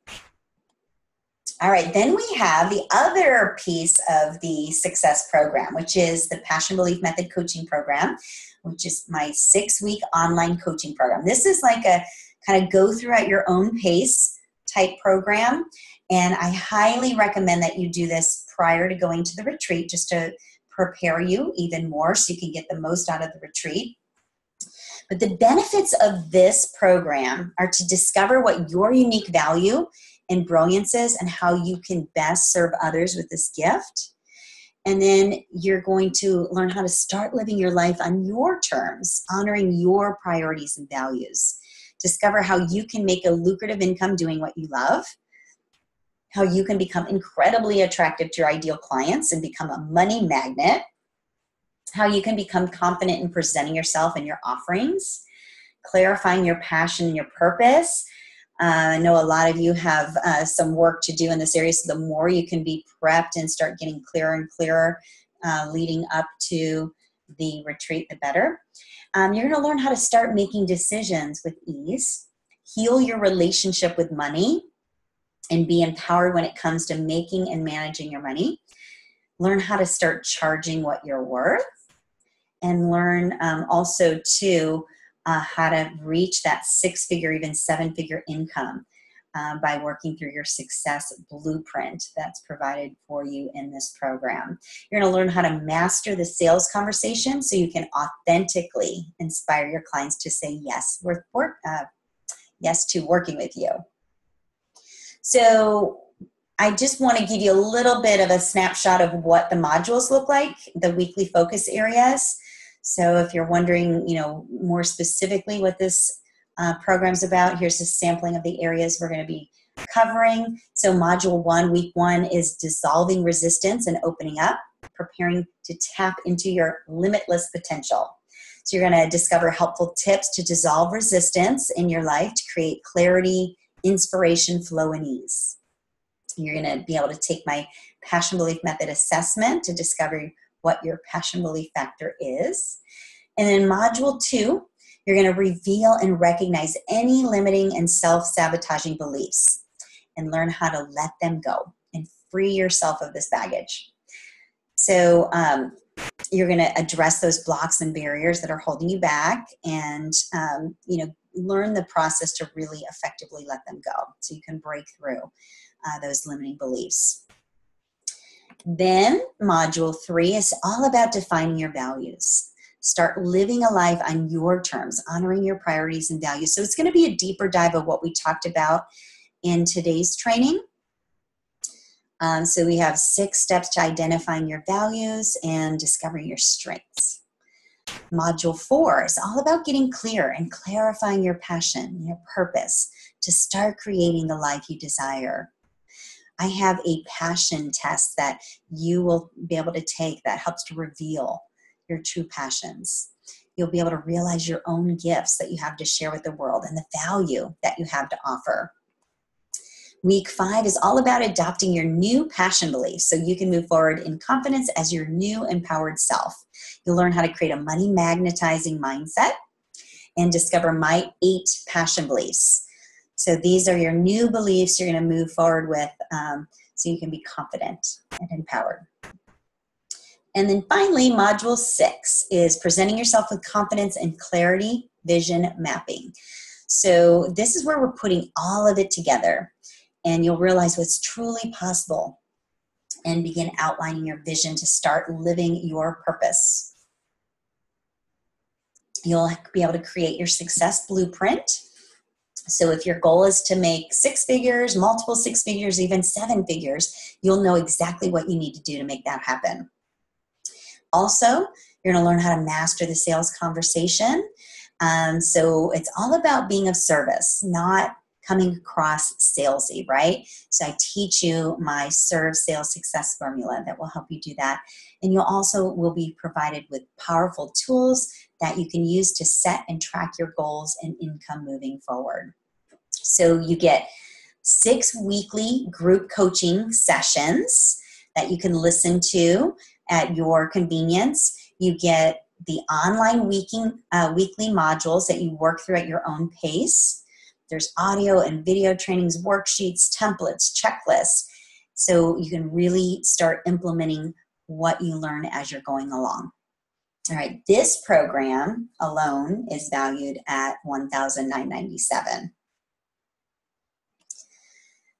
All right, then we have the other piece of the Success Program, which is the Passion Belief Method Coaching Program, which is my 6-week online coaching program. This is like a kind of go through at your own pace type program, and I highly recommend that you do this prior to going to the retreat just to prepare you even more so you can get the most out of the retreat. But the benefits of this program are to discover what your unique value and brilliance is and how you can best serve others with this gift. And then you're going to learn how to start living your life on your terms, honoring your priorities and values. Discover how you can make a lucrative income doing what you love, how you can become incredibly attractive to your ideal clients and become a money magnet, how you can become confident in presenting yourself and your offerings, clarifying your passion and your purpose. I know a lot of you have some work to do in this area, so the more you can be prepped and start getting clearer and clearer leading up to the retreat, the better. You're going to learn how to start making decisions with ease, heal your relationship with money, and be empowered when it comes to making and managing your money. Learn how to start charging what you're worth, and learn also too how to reach that 6-figure, even 7-figure income by working through your success blueprint that's provided for you in this program. You're going to learn how to master the sales conversation so you can authentically inspire your clients to say yes, yes to working with you. So I just want to give you a little bit of a snapshot of what the modules look like, the weekly focus areas. So if you're wondering, more specifically what this program's about, here's a sampling of the areas we're going to be covering. So module 1, week 1 is dissolving resistance and opening up, preparing to tap into your limitless potential. So you're going to discover helpful tips to dissolve resistance in your life to create clarity, inspiration, flow, and ease. You're going to be able to take my Passion Belief Method assessment to discover what your passion belief factor is. And in module 2, you're going to reveal and recognize any limiting and self-sabotaging beliefs and learn how to let them go and free yourself of this baggage. So you're going to address those blocks and barriers that are holding you back and, learn the process to really effectively let them go so you can break through those limiting beliefs. Then module 3 is all about defining your values. Start living a life on your terms, honoring your priorities and values. So it's going to be a deeper dive of what we talked about in today's training. So we have 6 steps to identifying your values and discovering your strengths. Module 4 is all about getting clear and clarifying your passion, your purpose, to start creating the life you desire. I have a passion test that you will be able to take that helps to reveal your true passions. You'll be able to realize your own gifts that you have to share with the world and the value that you have to offer. Week 5 is all about adopting your new passion beliefs so you can move forward in confidence as your new empowered self. You'll learn how to create a money magnetizing mindset and discover my 8 passion beliefs. So these are your new beliefs you're going to move forward with so you can be confident and empowered. And then finally, module 6 is presenting yourself with confidence and clarity, vision mapping. So this is where we're putting all of it together, and you'll realize what's truly possible and begin outlining your vision to start living your purpose. You'll be able to create your success blueprint. So if your goal is to make 6 figures, multiple 6 figures, even 7 figures, you'll know exactly what you need to do to make that happen. Also, you're going to learn how to master the sales conversation. So it's all about being of service, not coming across salesy, right? So I teach you my Serve Sales Success formula that will help you do that. And you also will be provided with powerful tools that you can use to set and track your goals and income moving forward. So you get 6 weekly group coaching sessions that you can listen to at your convenience. You get the online weekly modules that you work through at your own pace. There's audio and video trainings, worksheets, templates, checklists. So you can really start implementing what you learn as you're going along. All right, this program alone is valued at $1,997.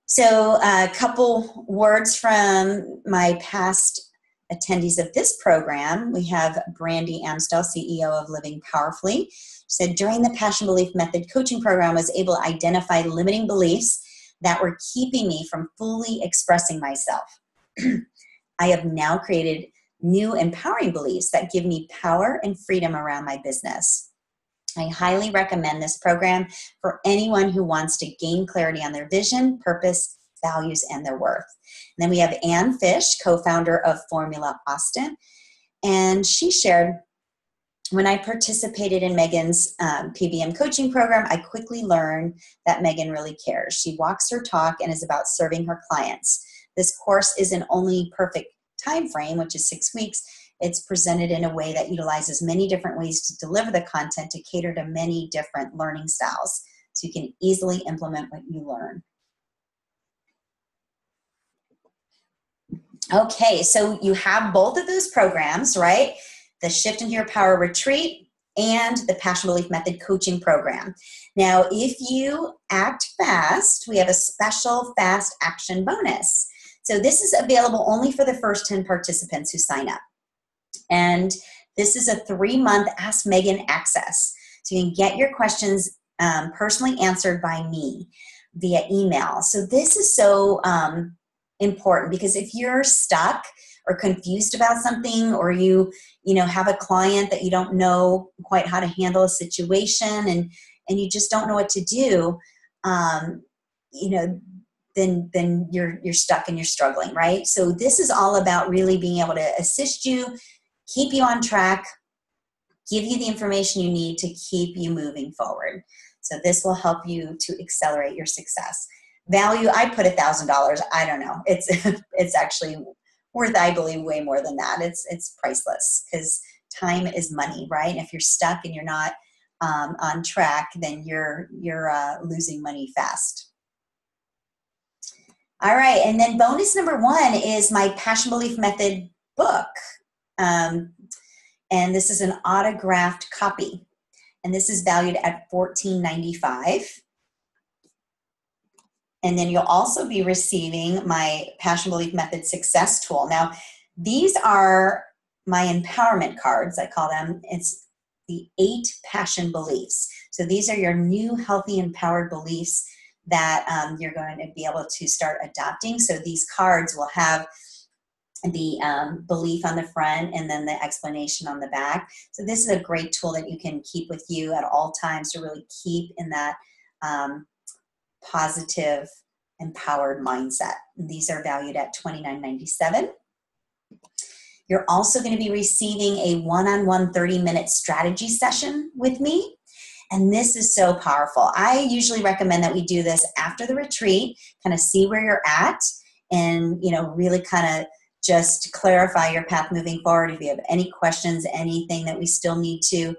So a couple words from my past attendees of this program. We have Brandy Amstel, CEO of Living Powerfully. She said, during the Passion Belief Method coaching program, I was able to identify limiting beliefs that were keeping me from fully expressing myself. I have now created new empowering beliefs that give me power and freedom around my business. I highly recommend this program for anyone who wants to gain clarity on their vision, purpose, values, and their worth. And then we have Ann Fish, co-founder of Formula Austin, and she shared, when I participated in Megan's PBM coaching program, I quickly learned that Megan really cares. She walks her talk and is about serving her clients. This course isn't only perfect time frame, which is 6 weeks. It's presented in a way that utilizes many different ways to deliver the content to cater to many different learning styles, so you can easily implement what you learn. Okay, so you have both of those programs, right? The Shift into Your Power Retreat and the Passion Belief Method coaching program. Now, if you act fast, we have a special fast action bonus. So this is available only for the first 10 participants who sign up. And this is a 3-month Ask Megan access. So you can get your questions personally answered by me via email. So this is so important, because if you're stuck or confused about something, or you have a client that you don't know quite how to handle a situation, and you just don't know what to do, then you're stuck and you're struggling, right? So this is all about really being able to assist you, keep you on track, give you the information you need to keep you moving forward. So this will help you to accelerate your success. Value, I put $1,000. I don't know. It's actually worth, I believe, way more than that. It's priceless, because time is money, right? And if you're stuck and you're not on track, then you're losing money fast. All right, and then bonus number 1 is my Passion Belief Method book. And this is an autographed copy. And this is valued at $14.95. And then you'll also be receiving my Passion Belief Method Success Tool. Now, these are my empowerment cards, I call them. It's the 8 passion beliefs. So these are your new healthy, empowered beliefs that you're going to be able to start adopting. So these cards will have the belief on the front and then the explanation on the back. So this is a great tool that you can keep with you at all times to really keep in that positive, empowered mindset. And these are valued at $29.97. You're also going to be receiving a one-on-one 30-minute strategy session with me. And this is so powerful. I usually recommend that we do this after the retreat, kind of see where you're at and, really kind of just clarify your path moving forward. If you have any questions, anything that we still need to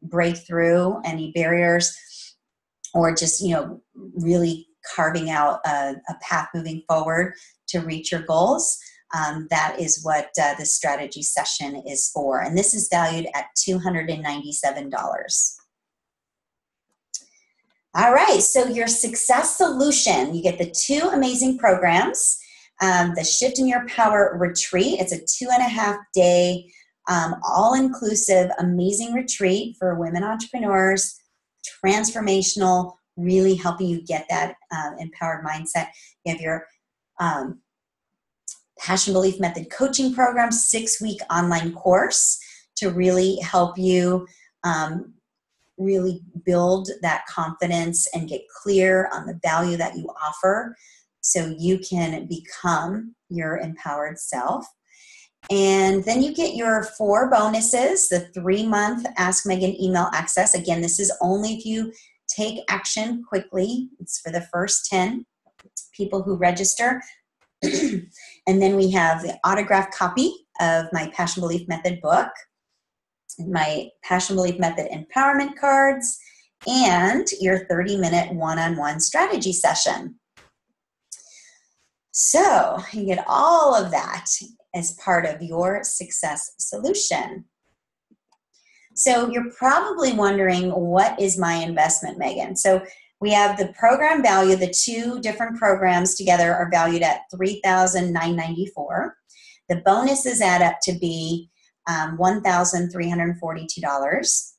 break through, any barriers, or just, really carving out a path moving forward to reach your goals. That is what this strategy session is for. And this is valued at $297. All right, so your success solution, you get the 2 amazing programs. The Shift in Your Power Retreat, it's a 2.5-day all-inclusive amazing retreat for women entrepreneurs, transformational, really helping you get that empowered mindset. You have your Passion Belief Method coaching program, 6-week online course to really help you really build that confidence and get clear on the value that you offer so you can become your empowered self. And then you get your 4 bonuses, the 3-month Ask Megan email access. Again, this is only if you take action quickly. It's for the first 10 people who register. And then we have the autographed copy of my Passion Belief Method book, my Passion Belief Method empowerment cards, and your 30-minute one-on-one strategy session. So you get all of that as part of your success solution. So you're probably wondering, what is my investment, Megan? So we have the program value. The 2 different programs together are valued at $3,994. The bonuses add up to be $1,342.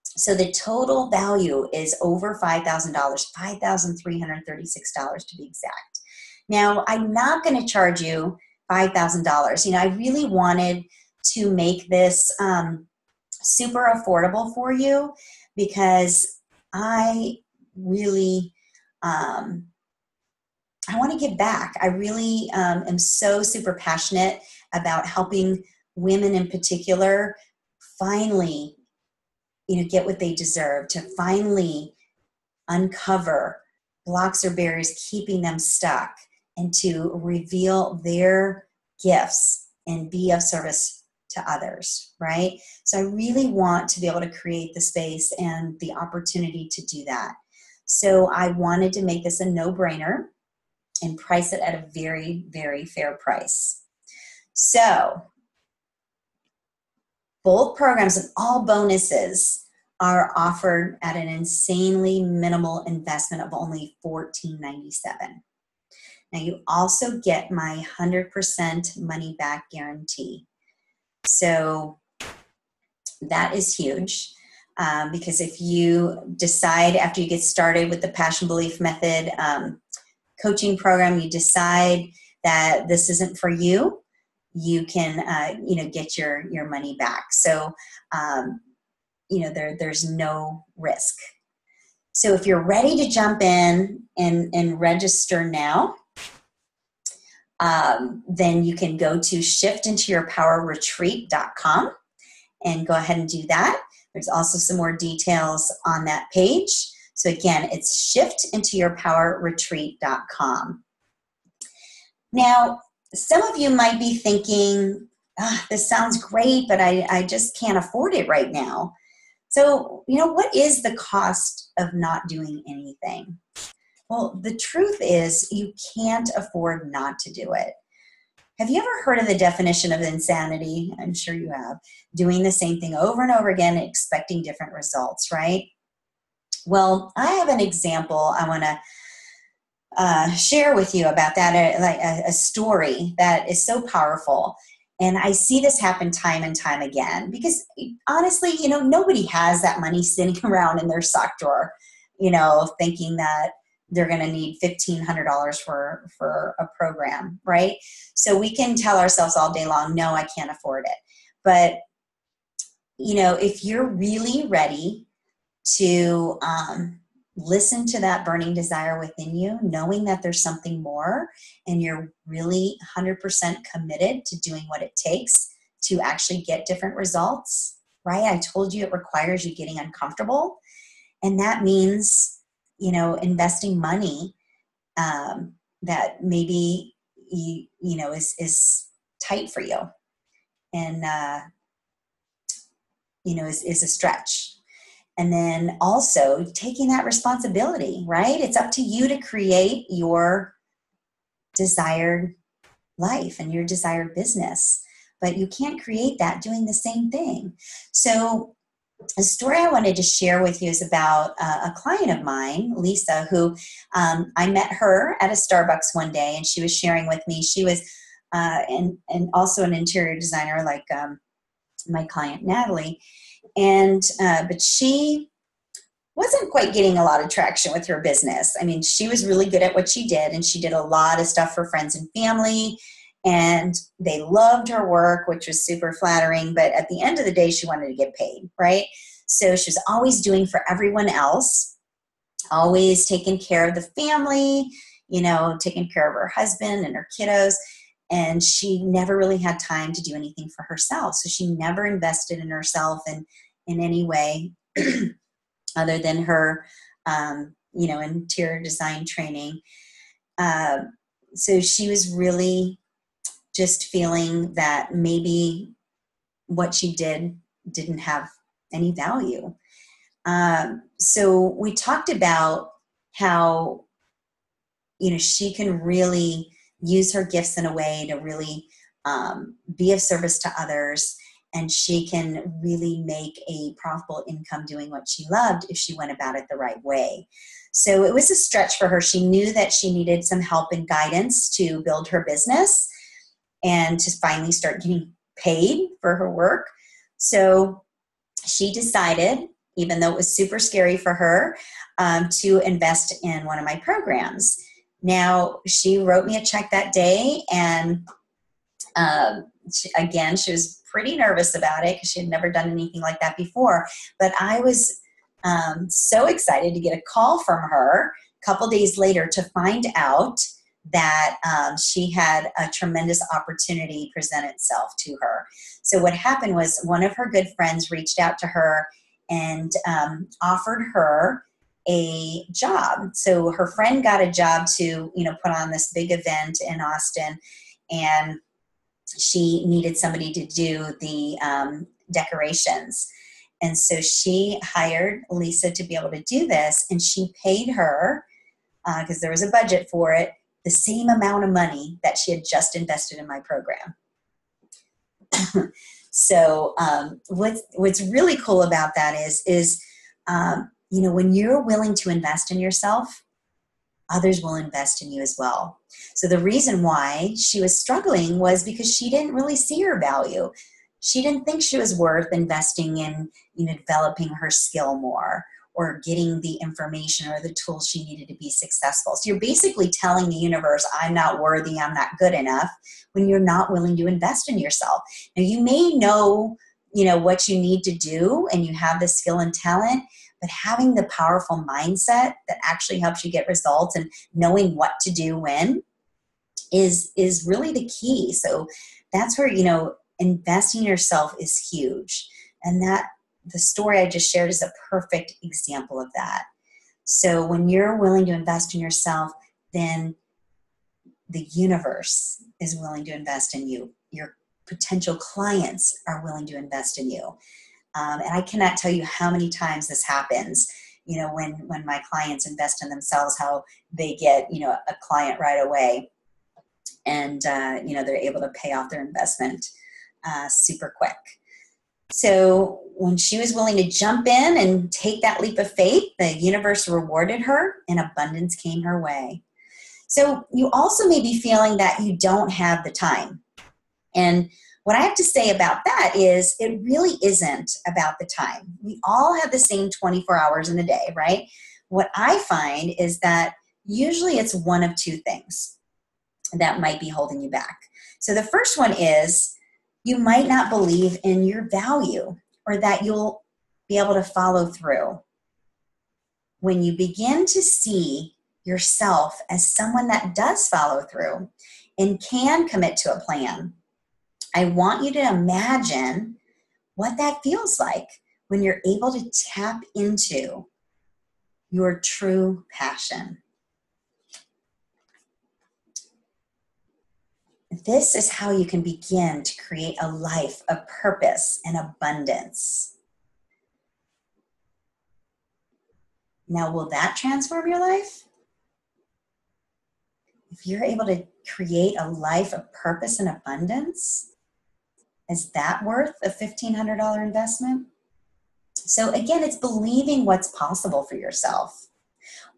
So the total value is over $5,000, $5,336 to be exact. Now, I'm not going to charge you $5,000. I really wanted to make this super affordable for you because I really, I want to give back. I really am so super passionate about helping women in particular finally, get what they deserve, to finally uncover blocks or barriers keeping them stuck, and to reveal their gifts and be of service to others, right? So I really want to be able to create the space and the opportunity to do that. So I wanted to make this a no-brainer and price it at a very, very fair price. So both programs and all bonuses are offered at an insanely minimal investment of only $14.97. Now you also get my 100% money back guarantee. So that is huge. Because if you decide after you get started with the Passion Belief Method coaching program, you decide that this isn't for you, you can, get your money back. So, there's no risk. So if you're ready to jump in and register now, then you can go to shiftintoyourpowerretreat.com and go ahead and do that. There's also some more details on that page. So again, it's shiftintoyourpowerretreat.com. Now, some of you might be thinking, this sounds great, but I just can't afford it right now. So, what is the cost of not doing anything? Well, the truth is you can't afford not to do it. Have you ever heard of the definition of insanity? I'm sure you have. Doing the same thing over and over again, expecting different results, right? Well, I have an example I want to share with you about that, a story that is so powerful. And I see this happen time and time again because honestly, nobody has that money sitting around in their sock drawer. thinking that they're going to need $1,500 for a program, right? So we can tell ourselves all day long, no, I can't afford it. But, if you're really ready to listen to that burning desire within you, knowing that there's something more, and you're really 100% committed to doing what it takes to actually get different results, right? I told you it requires you getting uncomfortable. And that means, investing money that maybe, is tight for you and, is a stretch. And then also taking that responsibility, right? It's up to you to create your desired life and your desired business, but you can't create that doing the same thing. So a story I wanted to share with you is about a client of mine, Lisa, who I met her at a Starbucks one day, and she was sharing with me. She was and also an interior designer like my client, Natalie. And but she wasn't quite getting a lot of traction with her business. I mean, she was really good at what she did, and she did a lot of stuff for friends and family, and they loved her work, which was super flattering. But at the end of the day, she wanted to get paid, right? So she was always doing for everyone else, always taking care of the family, taking care of her husband and her kiddos. And she never really had time to do anything for herself. So she never invested in herself in any way other than her, interior design training. So she was really just feeling that maybe what she didn't have any value. So we talked about how, she can really use her gifts in a way to really be of service to others. And she can really make a profitable income doing what she loved if she went about it the right way. So it was a stretch for her. She knew that she needed some help and guidance to build her business and to finally start getting paid for her work. So she decided, even though it was super scary for her, to invest in one of my programs. Now, she wrote me a check that day, and she was pretty nervous about it because she had never done anything like that before. But I was so excited to get a call from her a couple days later to find out that she had a tremendous opportunity present itself to her. So what happened was one of her good friends reached out to her and offered her a job. So her friend got a job to, put on this big event in Austin, and she needed somebody to do the decorations. And so she hired Lisa to be able to do this, and she paid her, because there was a budget for it, the same amount of money that she had just invested in my program. So what's really cool about that is when you're willing to invest in yourself, others will invest in you as well. So the reason why she was struggling was because she didn't really see her value. She didn't think she was worth investing in, developing her skill more or getting the information or the tools she needed to be successful. So you're basically telling the universe, I'm not worthy, I'm not good enough, when you're not willing to invest in yourself. Now, you may know, what you need to do, and you have the skill and talent, but having the powerful mindset that actually helps you get results and knowing what to do when is really the key. So that's where, investing in yourself is huge. And that the story I just shared is a perfect example of that. So when you're willing to invest in yourself, then the universe is willing to invest in you. Your potential clients are willing to invest in you. And I cannot tell you how many times this happens, when my clients invest in themselves, how they get, a client right away. And, they're able to pay off their investment super quick. So when she was willing to jump in and take that leap of faith, the universe rewarded her and abundance came her way. So you also may be feeling that you don't have the time. And what I have to say about that is it really isn't about the time. We all have the same 24 hours in a day, right? what I find is that usually it's one of two things that might be holding you back. So the first one is you might not believe in your value or that you'll be able to follow through. When you begin to see yourself as someone that does follow through and can commit to a plan, I want you to imagine what that feels like when you're able to tap into your true passion. This is how you can begin to create a life of purpose and abundance. Now, will that transform your life? If you're able to create a life of purpose and abundance, is that worth a $1,500 investment? So again, it's believing what's possible for yourself.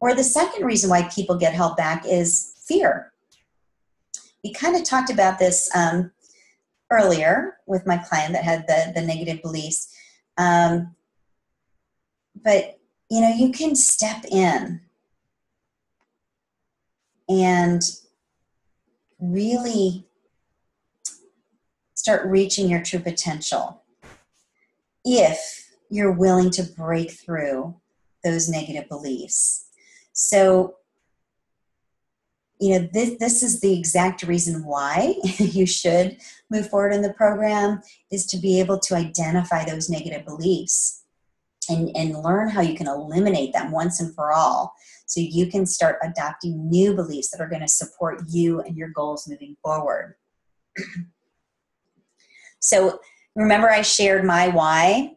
Or the second reason why people get held back is fear. We kind of talked about this earlier with my client that had the negative beliefs. But, you know, you can step in and really start reaching your true potential if you're willing to break through those negative beliefs. So, you know, this is the exact reason why you should move forward in the program, is to be able to identify those negative beliefs and learn how you can eliminate them once and for all, so you can start adopting new beliefs that are going to support you and your goals moving forward. So remember, I shared my why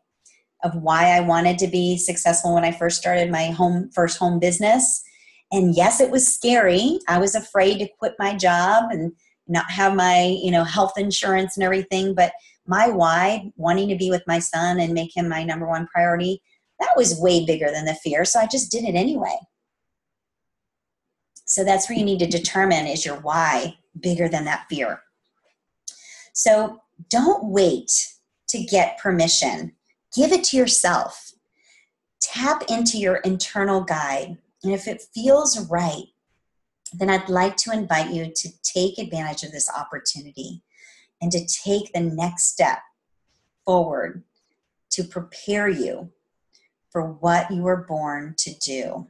of why I wanted to be successful when I first started my first home business. And yes, it was scary. I was afraid to quit my job and not have my, health insurance and everything. But my why, wanting to be with my son and make him my number one priority, that was way bigger than the fear. So I just did it anyway. So that's where you need to determine, is your why bigger than that fear? So don't wait to get permission. Give it to yourself. Tap into your internal guide. And if it feels right, then I'd like to invite you to take advantage of this opportunity and to take the next step forward to prepare you for what you were born to do.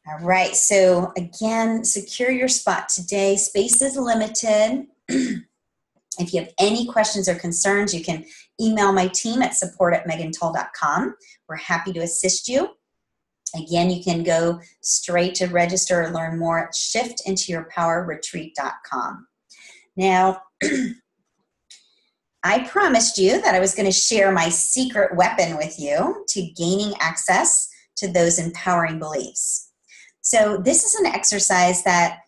All right, so again, secure your spot today. Space is limited. If you have any questions or concerns, you can email my team at support@megantull.com. We're happy to assist you. Again, you can go straight to register or learn more at shiftintoyourpowerretreat.com. Now, I promised you that I was going to share my secret weapon with you to gaining access to those empowering beliefs. So this is an exercise that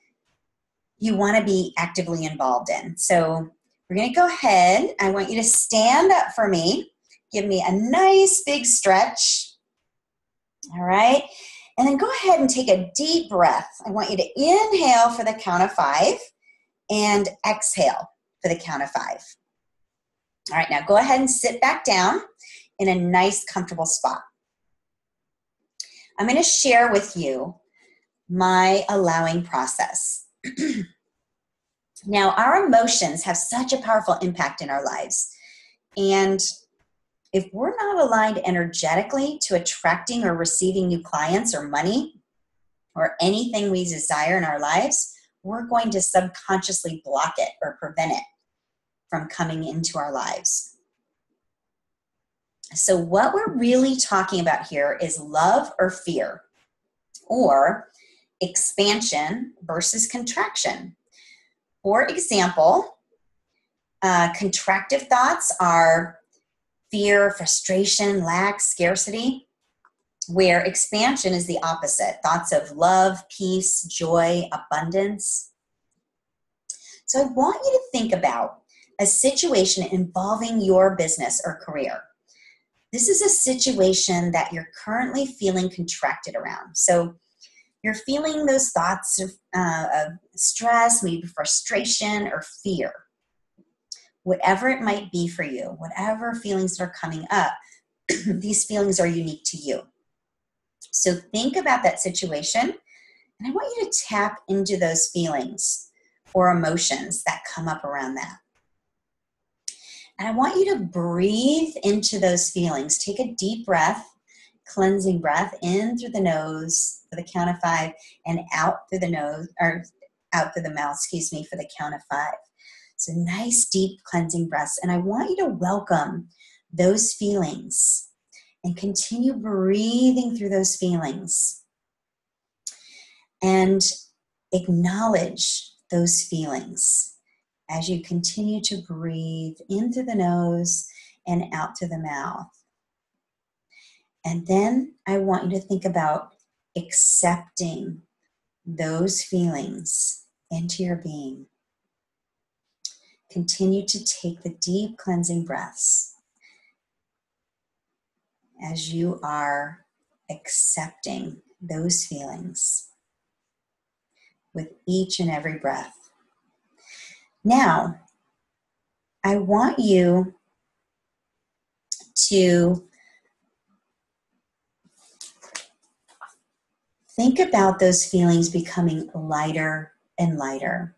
you want to be actively involved in. So we're going to go ahead. I want you to stand up for me. Give me a nice big stretch. All right. And then go ahead and take a deep breath. I want you to inhale for the count of 5 and exhale for the count of 5. All right. Now go ahead and sit back down in a nice, comfortable spot. I'm going to share with you my allowing process. Now, our emotions have such a powerful impact in our lives. And if we're not aligned energetically to attracting or receiving new clients or money or anything we desire in our lives, we're going to subconsciously block it or prevent it from coming into our lives. So what we're really talking about here is love or fear, or expansion versus contraction. For example, contractive thoughts are fear, frustration, lack, scarcity, where expansion is the opposite. Thoughts of love, peace, joy, abundance. So I want you to think about a situation involving your business or career. This is a situation that you're currently feeling contracted around. So you're feeling those thoughts of stress, maybe frustration or fear. Whatever it might be for you, whatever feelings are coming up, these feelings are unique to you. So think about that situation, and I want you to tap into those feelings or emotions that come up around that. And I want you to breathe into those feelings. Take a deep breath, cleansing breath, in through the nose for the count of 5, and out through the nose, or out through the mouth, for the count of 5. So nice, deep cleansing breaths. And I want you to welcome those feelings and continue breathing through those feelings. And acknowledge those feelings as you continue to breathe in through the nose and out through the mouth. And then I want you to think about accepting those feelings into your being. Continue to take the deep cleansing breaths as you are accepting those feelings with each and every breath. Now, I want you to think about those feelings becoming lighter and lighter,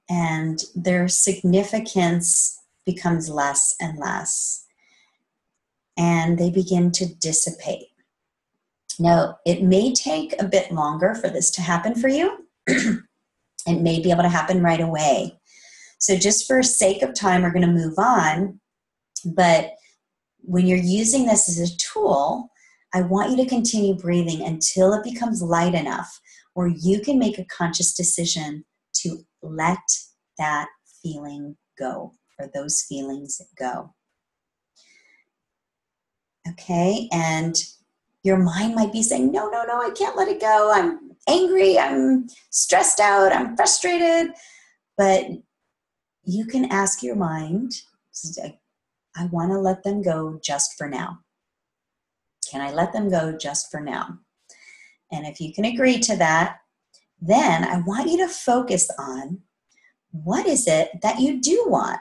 and their significance becomes less and less, and they begin to dissipate. Now, it may take a bit longer for this to happen for you. It may be able to happen right away. So just for sake of time, we're going to move on. But when you're using this as a tool, I want you to continue breathing until it becomes light enough where you can make a conscious decision to let that feeling go, or those feelings go. Okay, and your mind might be saying, no, I can't let it go. I'm angry, I'm stressed out, I'm frustrated. But you can ask your mind, I want to let them go just for now. Can I let them go just for now? And if you can agree to that, then I want you to focus on what is it that you do want?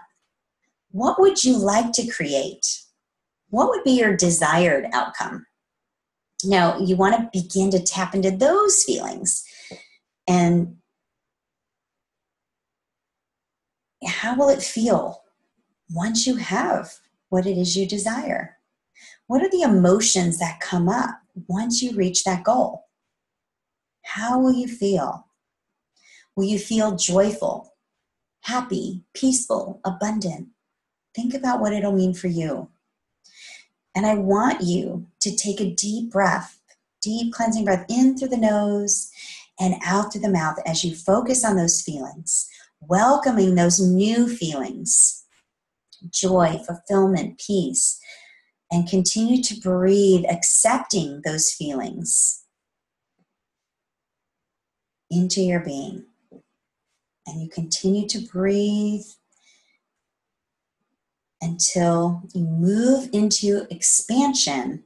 What would you like to create? What would be your desired outcome? Now, you want to begin to tap into those feelings. And how will it feel once you have what it is you desire? What are the emotions that come up once you reach that goal? How will you feel? Will you feel joyful, happy, peaceful, abundant? Think about what it'll mean for you. And I want you to take a deep breath, deep cleansing breath in through the nose and out through the mouth as you focus on those feelings, welcoming those new feelings, joy, fulfillment, peace, and continue to breathe, accepting those feelings into your being. And you continue to breathe until you move into expansion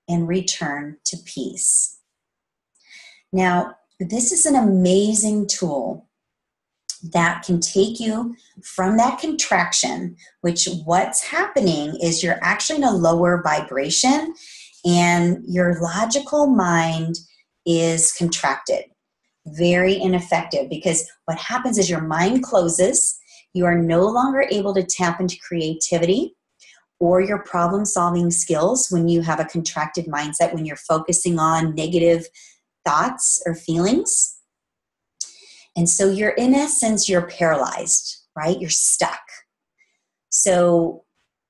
and return to peace. Now, this is an amazing tool that can take you from that contraction, which what's happening is you're actually in a lower vibration and your logical mind is contracted. Very ineffective, because what happens is your mind closes. You are no longer able to tap into creativity or your problem-solving skills when you have a contracted mindset, when you're focusing on negative thoughts or feelings. And so you're, in essence, you're paralyzed, right? You're stuck. So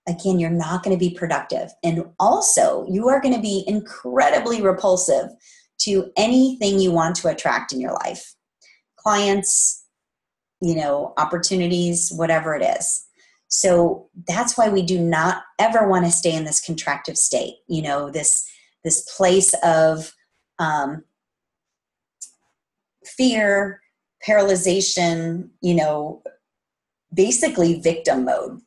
again, you're not going to be productive. And also, you are going to be incredibly repulsive to anything you want to attract in your life. Clients, opportunities, whatever it is. So that's why we do not ever want to stay in this contractive state, this place of fear, paralyzation, basically victim mode.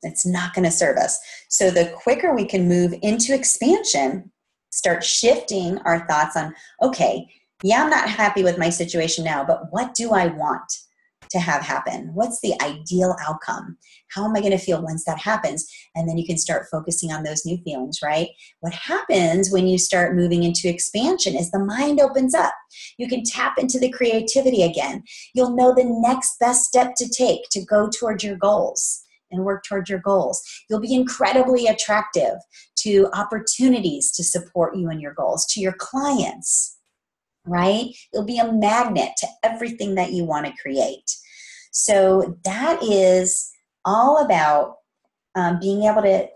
It's not going to serve us. So the quicker we can move into expansion, start shifting our thoughts on, okay, yeah, I'm not happy with my situation now, but what do I want to have happen? What's the ideal outcome? How am I going to feel once that happens? And then you can start focusing on those new feelings, right? What happens when you start moving into expansion is the mind opens up. You can tap into the creativity again. You'll know the next best step to take to go towards your goals and work towards your goals. You'll be incredibly attractive to opportunities to support you in your goals, to your clients, right? You'll be a magnet to everything that you want to create. So that is all about being able to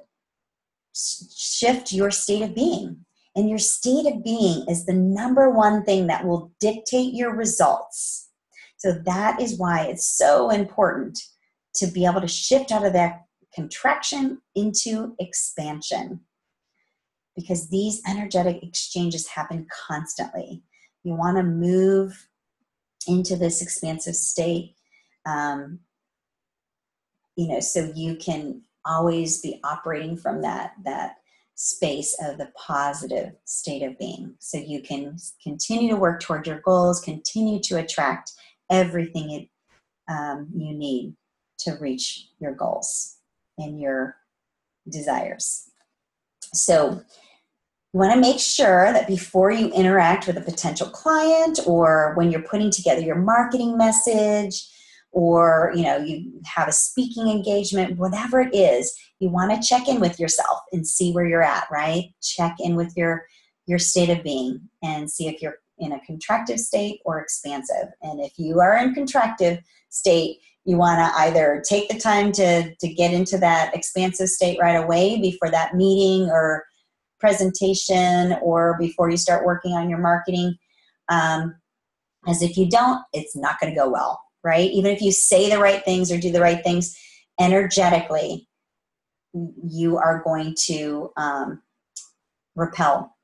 shift your state of being. And your state of being is the number one thing that will dictate your results. So that is why it's so important to be able to shift out of that contraction into expansion, because these energetic exchanges happen constantly. You want to move into this expansive state, so you can always be operating from that space of the positive state of being. So you can continue to work toward your goals, continue to attract everything you need to reach your goals and your desires. So you want to make sure that before you interact with a potential client, or when you're putting together your marketing message, or you have a speaking engagement, whatever it is, you want to check in with yourself and see where you're at, right? Check in with your state of being and see if you're in a contractive state or expansive. And if you are in contractive state, you want to either take the time to get into that expansive state right away before that meeting or presentation, or before you start working on your marketing. As if you don't, it's not going to go well, right? Even if you say the right things or do the right things, energetically, you are going to repel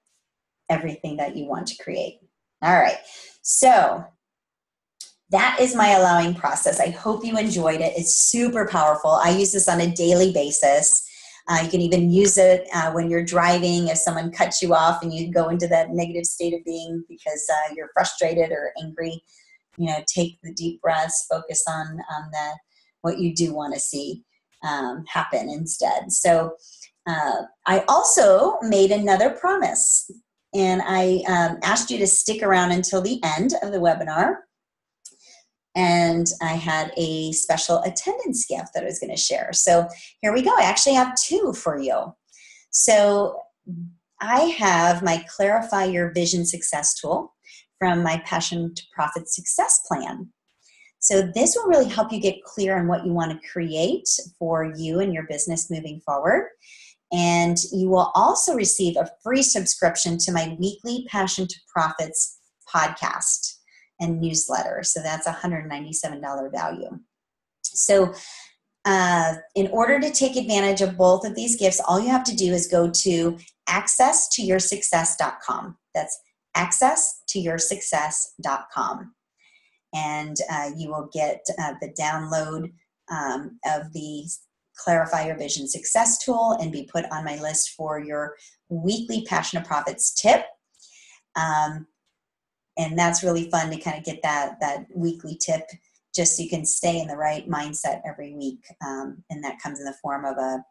everything that you want to create. All right. So that is my allowing process. I hope you enjoyed it. It's super powerful. I use this on a daily basis. You can even use it when you're driving. If someone cuts you off and you go into that negative state of being because you're frustrated or angry, take the deep breaths, focus on what you do want to see happen instead. So I also made another promise, and I asked you to stick around until the end of the webinar. And I had a special attendance gift that I was going to share. So here we go. I actually have two for you. So I have my Clarify Your Vision Success tool from my Passion to Profit Success Plan. So this will really help you get clear on what you want to create for you and your business moving forward. And you will also receive a free subscription to my weekly Passion to Profits podcast and newsletter. So that's $197 value. So in order to take advantage of both of these gifts, all you have to do is go to accesstoyoursuccess.com. That's accesstoyoursuccess.com. And you will get the download of the Clarify Your Vision Success tool and be put on my list for your weekly Passion of Profits tip. And that's really fun to kind of get that weekly tip, just so you can stay in the right mindset every week. And that comes in the form of a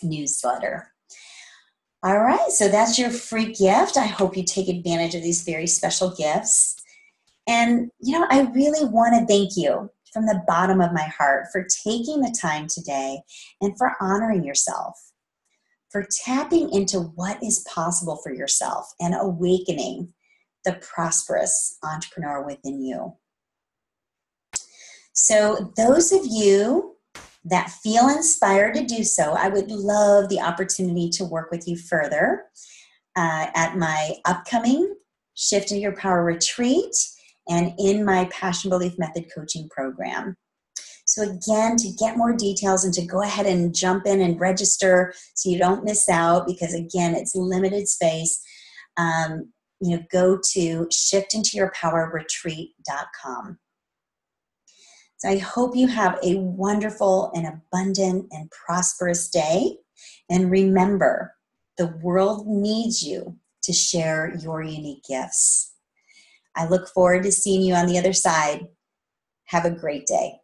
newsletter. All right, so that's your free gift. I hope you take advantage of these very special gifts. And, I really want to thank you from the bottom of my heart for taking the time today and for honoring yourself, for tapping into what is possible for yourself and awakening the prosperous entrepreneur within you. So those of you that feel inspired to do so, I would love the opportunity to work with you further at my upcoming Shift in Your Power retreat and in my Passion Belief Method coaching program. So again, to get more details and to go ahead and jump in and register so you don't miss out, because again, it's limited space, go to shiftintoyourpowerretreat.com. So I hope you have a wonderful and abundant and prosperous day. And remember, the world needs you to share your unique gifts. I look forward to seeing you on the other side. Have a great day.